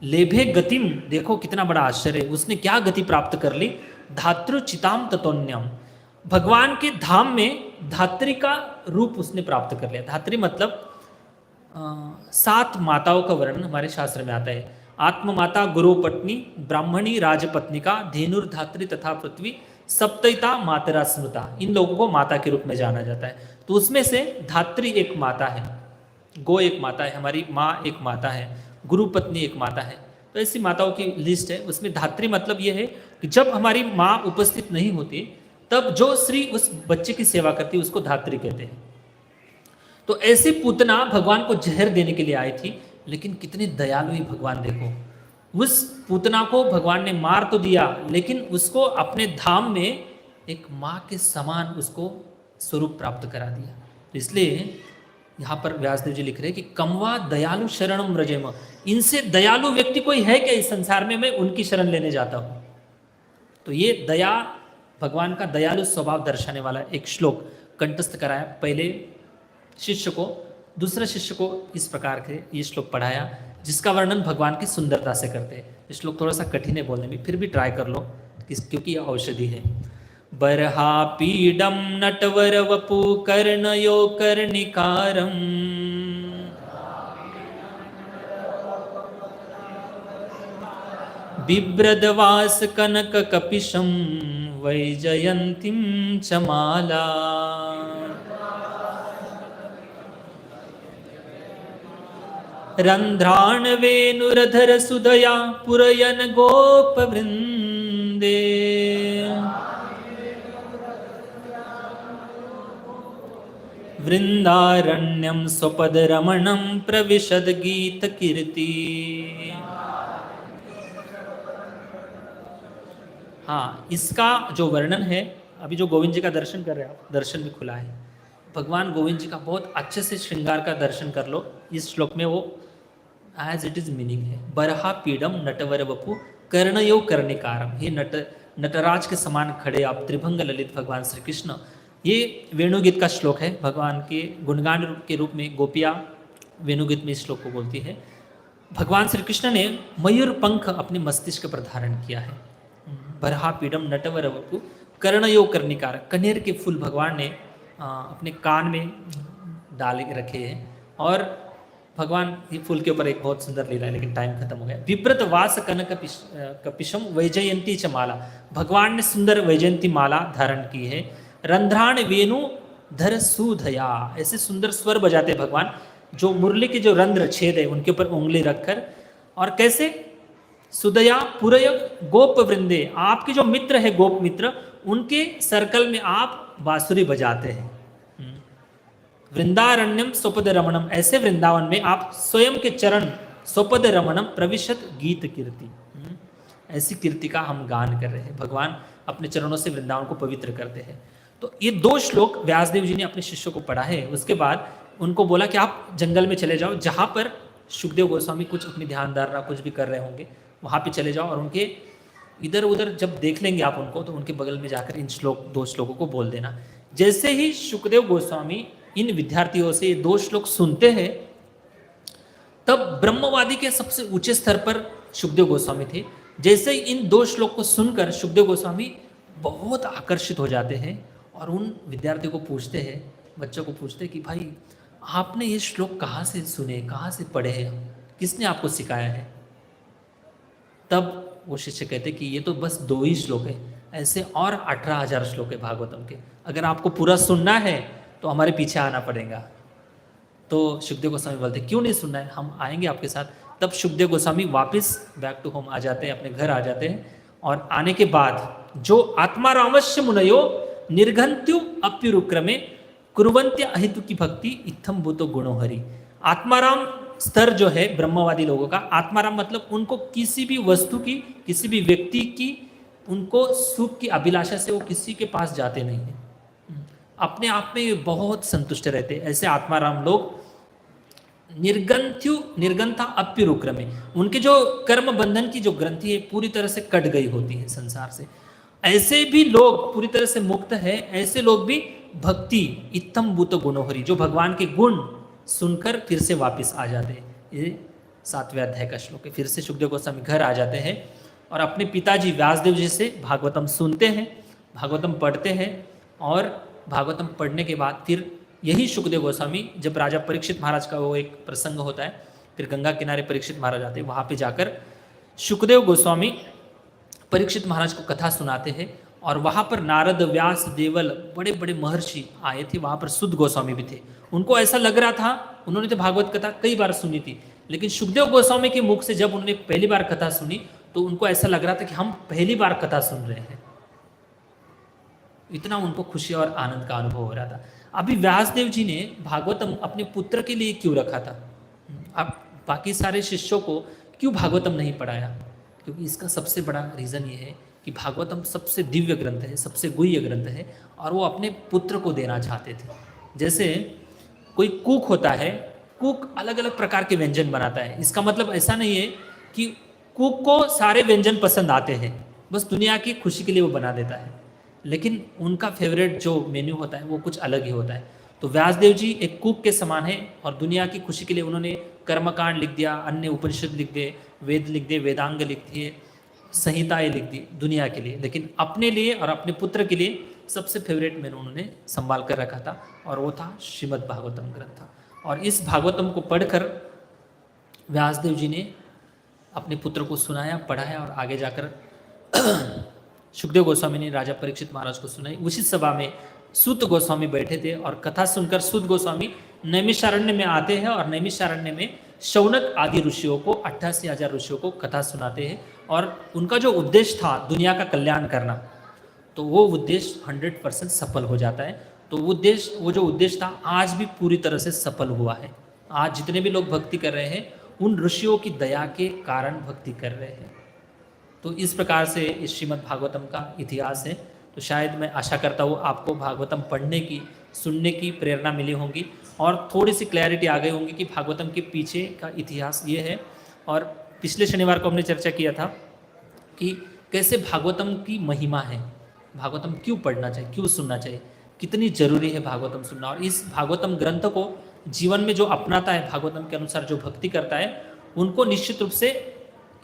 लेभे गतिम, देखो कितना बड़ा आश्चर्य, उसने क्या गति प्राप्त कर ली, धातृचिताम ततोन्यम, भगवान के धाम में धात्री का रूप उसने प्राप्त कर लिया। धात्री मतलब 7 माताओं का वर्णन हमारे शास्त्र में आता है। आत्म माता, गुरु पत्नी, ब्राह्मणी, राजपत्निका, धेनुर्धात्री तथा पृथ्वी, सप्तैता मातरा स्मृता, इन लोगों को माता के रूप में जाना जाता है। तो उसमें से धात्री एक माता है, गो एक माता है, हमारी माँ एक माता है, गुरु पत्नी एक माता है। तो ऐसी माताओं की लिस्ट है। उसमें धात्री मतलब ये है कि जब हमारी माँ उपस्थित नहीं होती, तब जो स्त्री उस बच्चे की सेवा करती है उसको धात्री कहते हैं। तो ऐसी पूतना भगवान को जहर देने के लिए आई थी, लेकिन कितनी दयालु ही भगवान, देखो उस पूतना को भगवान ने मार तो दिया, लेकिन उसको अपने धाम में एक माँ के समान उसको स्वरूप प्राप्त करा दिया। तो इसलिए यहाँ पर व्यासदेव जी लिख रहे हैं कि कमवा दयालु शरणम व्रजेम, इनसे दयालु व्यक्ति कोई है क्या इस संसार में, मैं उनकी शरण लेने जाता हूँ। तो ये दया, भगवान का दयालु स्वभाव दर्शाने वाला एक श्लोक कंठस्थ कराया पहले शिष्य को, दूसरे शिष्य को इस प्रकार के ये श्लोक पढ़ाया जिसका वर्णन भगवान की सुंदरता से करते हैं। ये श्लोक थोड़ा सा कठिन है बोलने में, फिर भी ट्राई कर लो क्योंकि ये औषधि है। बर्हा पीडम नटवर वपु कर्णयो कर्णिकारम बिभ्रदवास कनक कपिशम वैजयंतीम चमाला। रंध्राण वेणुरधर सुदया पुरयन गोप वृंदे वृंदारण्यम स्वपद रमणम प्रविशद गीत कीर्ति। हाँ, इसका जो वर्णन है, अभी जो गोविंद जी का दर्शन कर रहे हैं आप, दर्शन भी खुला है, भगवान गोविंद जी का बहुत अच्छे से श्रृंगार का दर्शन कर लो। इस श्लोक में वो एज इट इज मीनिंग है, बरहा पीडम नटवर वपु कर्णयो कर्णिकारम। हे नटराज के समान खड़े आप त्रिभंग ललित भगवान श्री कृष्ण। ये वेणुगीत का श्लोक है, भगवान के गुणगान के रूप में गोपियाँ वेणुगीत में इस श्लोक को बोलती है। भगवान श्री कृष्ण ने मयूर पंख अपने मस्तिष्क पर धारण किया है। बरहा पीडम नटवर वपु कर्णयो कर्णिकार, कनेर के फूल भगवान ने अपने कान में डाल रखे हैं। और भगवान ये फूल के ऊपर एक बहुत सुंदर लीला है, लेकिन टाइम खत्म हो गया। विप्रत वास कनक कपिशम वैजयंती च माला, भगवान ने सुंदर वैजयंती माला धारण की है। रंध्राण वेणु धर सुधया, ऐसे सुंदर स्वर बजाते भगवान, जो मुरली के जो रंध्र छेद है उनके ऊपर उंगली रखकर। और कैसे? सुदया पुरय गोप वृंदे, आपके जो मित्र है गोप मित्र, उनके सर्कल में आप बांसुरी बजाते हैं। वृंदारण्यम स्वपद रमणम, ऐसे वृंदावन में आप स्वयं के चरण स्वपद रमणम प्रविशत गीत कीर्ति, ऐसी कीर्ति का हम गान कर रहे हैं। भगवान अपने चरणों से वृंदावन को पवित्र करते हैं। तो ये 2 श्लोक व्यासदेव जी ने अपने शिष्यों को पढ़ा है। उसके बाद उनको बोला कि आप जंगल में चले जाओ, जहाँ पर सुखदेव गोस्वामी कुछ अपनी ध्यान धारणा कुछ भी कर रहे होंगे, वहाँ पे चले जाओ और उनके इधर उधर जब देख लेंगे आप उनको, तो उनके बगल में जाकर इन 2 श्लोकों को बोल देना। जैसे ही सुखदेव गोस्वामी इन विद्यार्थियों से ये 2 श्लोक सुनते हैं, तब ब्रह्मवादी के सबसे ऊंचे स्तर पर सुखदेव गोस्वामी थे। जैसे ही इन 2 श्लोक को सुनकर सुखदेव गोस्वामी बहुत आकर्षित हो जाते हैं और उन विद्यार्थियों को पूछते हैं, बच्चों को पूछते हैं कि भाई आपने ये श्लोक कहाँ से सुने, कहाँ से पढ़े हैं, किसने आपको सिखाया है? तब वो शिष्य कहते कि ये तो बस 2 ही श्लोक है, ऐसे और 18,000 श्लोक है भागवतम के। अगर आपको पूरा सुनना है तो हमारे पीछे आना पड़ेगा। तो सुखदेव गोस्वामी बोलते क्यों नहीं सुनना है, हम आएंगे आपके साथ। तब सुखदेव गोस्वामी वापस बैक टू होम आ जाते हैं, अपने घर आ जाते हैं। और आने के बाद जो आत्मारामस्य मुनयो निर्घंत्यु अप्युरुक्रमे कुर्वन्त्य अहितु की भक्ति इत्थम भूतो गुणोहरि। आत्माराम स्तर जो है ब्रह्मवादी लोगों का, आत्माराम मतलब उनको किसी भी वस्तु की, किसी भी व्यक्ति की, उनको सुख की अभिलाषा से वो किसी के पास जाते नहीं है, अपने आप में बहुत संतुष्ट रहते। ऐसे आत्माराम लोग निर्गंथा अप्युरुक्रमे, उनके जो कर्म बंधन की जो ग्रंथि है पूरी तरह से कट गई होती है संसार से। ऐसे भी लोग पूरी तरह से मुक्त है, ऐसे लोग भी भक्ति इत्थम भूत गुणोहरि, जो भगवान के गुण सुनकर फिर से वापस आ जाते हैं। ये 7वें अध्याय का श्लोक है। फिर से सुखदेव गोस्वामी घर आ जाते हैं और अपने पिताजी व्यासदेव जी से भागवतम सुनते हैं, भागवतम पढ़ते हैं। और भागवतम पढ़ने के बाद फिर यही सुखदेव गोस्वामी, जब राजा परीक्षित महाराज का वो एक प्रसंग होता है, फिर गंगा किनारे परीक्षित महाराज आते हैं, वहाँ पे जाकर सुखदेव गोस्वामी परीक्षित महाराज को कथा सुनाते हैं। और वहाँ पर नारद, व्यास, देवल, बड़े बड़े महर्षि आए थे। वहाँ पर सुध गोस्वामी भी थे। उनको ऐसा लग रहा था, उन्होंने तो भागवत कथा कई बार सुनी थी, लेकिन सुखदेव गोस्वामी के मुख से जब उन्होंने पहली बार कथा सुनी तो उनको ऐसा लग रहा था कि हम पहली बार कथा सुन रहे हैं। इतना उनको खुशी और आनंद का अनुभव हो रहा था। अभी व्यासदेव जी ने भागवतम अपने पुत्र के लिए क्यों रखा था? अब बाकी सारे शिष्यों को क्यों भागवतम नहीं पढ़ाया? क्योंकि इसका सबसे बड़ा रीज़न ये है कि भागवतम सबसे दिव्य ग्रंथ है, सबसे गुह्य ग्रंथ है, और वो अपने पुत्र को देना चाहते थे। जैसे कोई कुक होता है, कुक अलग अलग प्रकार के व्यंजन बनाता है। इसका मतलब ऐसा नहीं है कि कुक को सारे व्यंजन पसंद आते हैं, बस दुनिया की खुशी के लिए वो बना देता है, लेकिन उनका फेवरेट जो मेन्यू होता है वो कुछ अलग ही होता है। तो व्यासदेव जी एक कूक के समान है और दुनिया की खुशी के लिए उन्होंने कर्मकांड लिख दिया, अन्य उपनिषद लिख दिए, वेद लिख दिए, वेदांग लिख दिए, संहिताएं लिख दी दुनिया के लिए, लेकिन अपने लिए और अपने पुत्र के लिए सबसे फेवरेट में उन्होंने संभाल कर रखा था और वो था श्रीमद् भागवतम ग्रंथ। और इस भागवतम को पढ़कर व्यासदेव जी ने अपने पुत्र को सुनाया, पढ़ाया और आगे जाकर सुखदेव गोस्वामी ने राजा परीक्षित महाराज को सुनाई। उसी सभा में सूत गोस्वामी बैठे थे और कथा सुनकर सूत गोस्वामी नैमिषारण्य में आते हैं और नैमिषारण्य में शौनक आदि ऋषियों को 88,000 ऋषियों को कथा सुनाते हैं और उनका जो उद्देश्य था दुनिया का कल्याण करना, तो वो उद्देश्य 100% सफल हो जाता है। तो वो जो उद्देश्य था आज भी पूरी तरह से सफल हुआ है। आज जितने भी लोग भक्ति कर रहे हैं उन ऋषियों की दया के कारण भक्ति कर रहे हैं। तो इस प्रकार से इस श्रीमद् भागवतम का इतिहास है। तो शायद मैं आशा करता हूँ आपको भागवतम पढ़ने की, सुनने की प्रेरणा मिली होगी और थोड़ी सी क्लैरिटी आ गई होंगी कि भागवतम के पीछे का इतिहास ये है। और पिछले शनिवार को हमने चर्चा किया था कि कैसे भागवतम की महिमा है, भागवतम क्यों पढ़ना चाहिए, क्यों सुनना चाहिए, कितनी जरूरी है भागवतम सुनना। और इस भागवतम ग्रंथ को जीवन में जो अपनाता है, भागवतम के अनुसार जो भक्ति करता है, उनको निश्चित रूप से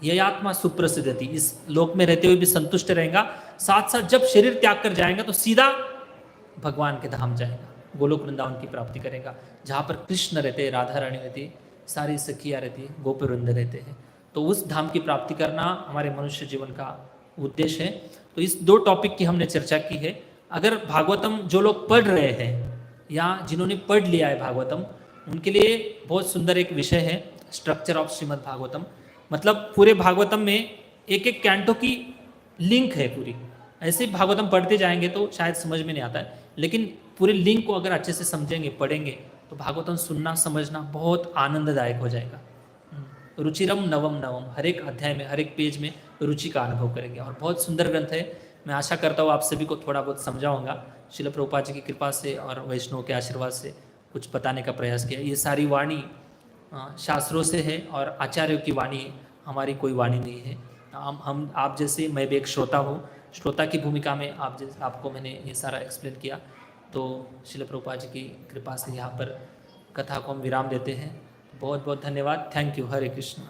यह आत्मा सुप्रसिद्धति, इस लोक में रहते हुए भी संतुष्ट रहेगा, साथ साथ जब शरीर त्याग कर जाएगा तो सीधा भगवान के धाम जाएगा, गोलोक वृंदावन की प्राप्ति करेगा, जहाँ पर कृष्ण रहते हैं, राधा रानी रहती है, सारी सखियाँ रहती है, गोपी वृंद रहते हैं। तो उस धाम की प्राप्ति करना हमारे मनुष्य जीवन का उद्देश्य है। तो इस 2 टॉपिक की हमने चर्चा की है। अगर भागवतम जो लोग पढ़ रहे हैं या जिन्होंने पढ़ लिया है भागवतम, उनके लिए बहुत सुंदर एक विषय है स्ट्रक्चर ऑफ श्रीमद् भागवतम। मतलब पूरे भागवतम में एक एक कैंटो की लिंक है पूरी। ऐसे ही भागवतम पढ़ते जाएंगे तो शायद समझ में नहीं आता है, लेकिन पूरे लिंक को अगर अच्छे से समझेंगे, पढ़ेंगे, तो भागवतम सुनना समझना बहुत आनंददायक हो जाएगा। रुचिरम नवम नवम, हर एक अध्याय में, हर एक पेज में रुचि का अनुभव करेंगे और बहुत सुंदर ग्रंथ है। मैं आशा करता हूँ आप सभी को थोड़ा बहुत समझाऊंगा, श्रील प्रभुपाद जी की कृपा से और वैष्णव के आशीर्वाद से कुछ बताने का प्रयास किया। ये सारी वाणी शास्त्रों से है और आचार्यों की वाणी, हमारी कोई वाणी नहीं है। हम आप जैसे, मैं भी एक श्रोता हूँ, श्रोता की भूमिका में आपको मैंने ये सारा एक्सप्लेन किया। तो श्रील प्रभुपाद जी की कृपा से यहाँ पर कथा को हम विराम देते हैं। बहुत बहुत धन्यवाद। Thank you. हरे कृष्ण।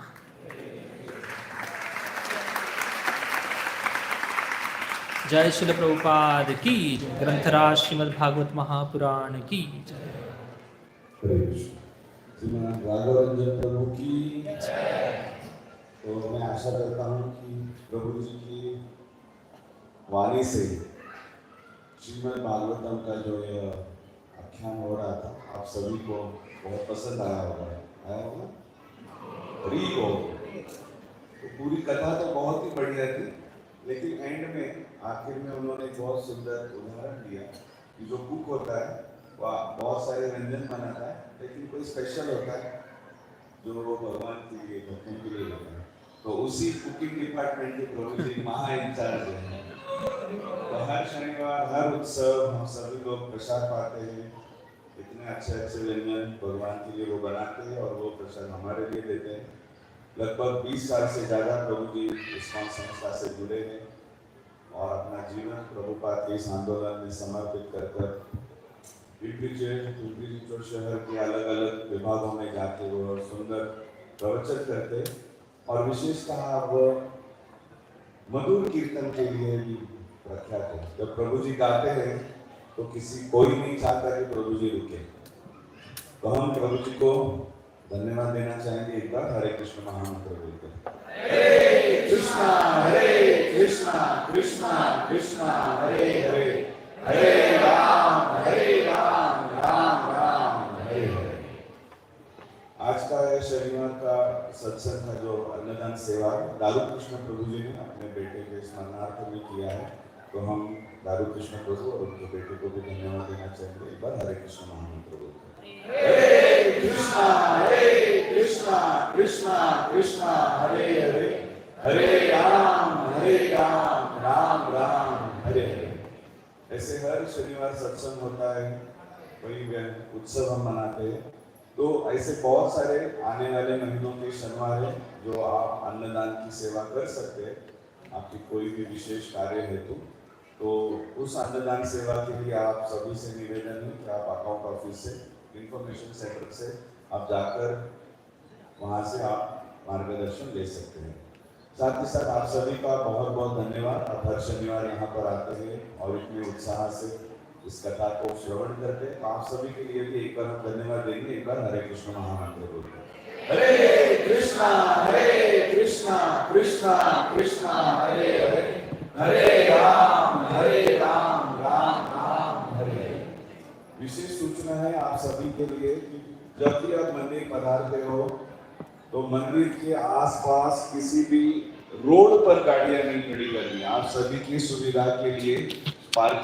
जय श्रील प्रभुपाद की, ग्रंथराज श्रीमद् भागवत महापुराण की जय। श्रीमान राघवरंजन प्रभु की जय। तो मैं आशा करता हूँ कि प्रभु जी की वाणी से श्रीमद् भागवतम का जो यह आख्यान हो रहा था, आप सभी को बहुत पसंद आया होगा। री हो तो पूरी कथा तो बहुत ही बढ़िया थी, लेकिन एंड में, आखिर में उन्होंने बहुत सुंदर उदाहरण दिया कि जो कुक होता है वह बहुत सारे व्यंजन बनाता है, लेकिन कोई स्पेशल होता है जो वो भगवान के लिए, भक्तों के लिए होता है। तो उसी कुकिंग डिपार्टमेंट के प्रभु जी महा इंचार्ज हैं। तो हर शनिवार, हर उत्सव हम सभी लोग प्रसाद पाते हैं। इतने अच्छे अच्छे व्यंजन भगवान के लिए वो बनाते हैं और वो प्रसाद हमारे लिए देते हैं। लगभग 20 साल से ज़्यादा प्रभु जी इस्कॉन संस्था से जुड़े हैं और अपना जीवन प्रभुपाद के इस आंदोलन में समर्पित कर पिंपरी शहर के अलग अलग विभागों में जाके वो सुंदर प्रवचन करते और विशेषतः वो मधुर कीर्तन के लिए भी प्रख्यात है। जब प्रभु जी गाते हैं तो कोई नहीं चाहता कि प्रभु जी रुके। तो हम प्रभु जी को धन्यवाद देना चाहेंगे एक बार। हरे कृष्ण महामंत्र बोलकर हरे कृष्णा कृष्णा कृष्णा हरे हरे, हरे राम राम राम हरे हरे। आज का शनिवार का सत्संग का जो अन्नदान सेवा दारू कृष्ण प्रभु जी ने अपने बेटे के स्मरणार्थ में किया है, तो हम दारू कृष्ण प्रभु और उनके बेटे को भी धन्यवाद देना चाहेंगे एक बार। हरे कृष्ण महामंत्र बोलकर हरे कृष्णा कृष्णा कृष्णा हरे हरे, हरे राम राम राम हरे हरे। ऐसे हर शनिवार सत्संग होता है, वही उत्सव हम मनाते हैं। तो ऐसे बहुत सारे आने वाले महीनों के शनिवार हैं जो आप अन्नदान की सेवा कर सकते हैं, आपकी कोई भी विशेष कार्य हेतु। तो उस अन्नदान सेवा के लिए आप सभी से निवेदन है कि आप अकाउंट ऑफिस से, इंफॉर्मेशन सेंटर से आप जाकर वहाँ से आप मार्गदर्शन ले सकते हैं। साथ ही साथ आप सभी का बहुत बहुत धन्यवाद। आप हर शनिवार यहाँ पर आते हैं और इतने उत्साह से इस कथा को श्रवण करते हैं। आप सभी के लिए भी एक बार हम धन्यवाद देंगे। एक बार हरे कृष्ण महामंत्र बोलते हैं। हरे कृष्णा कृष्णा कृष्णा हरे हरे, हरे राम राम राम हरे हरे। विशेष सूचना है आप सभी के लिए कि जब भी आप मंदिर पधारते हो तो मंदिर के आसपास किसी भी रोड पर गाड़ियां नहीं खड़ी करनी। आप सभी की सुविधा के लिए पार्किंग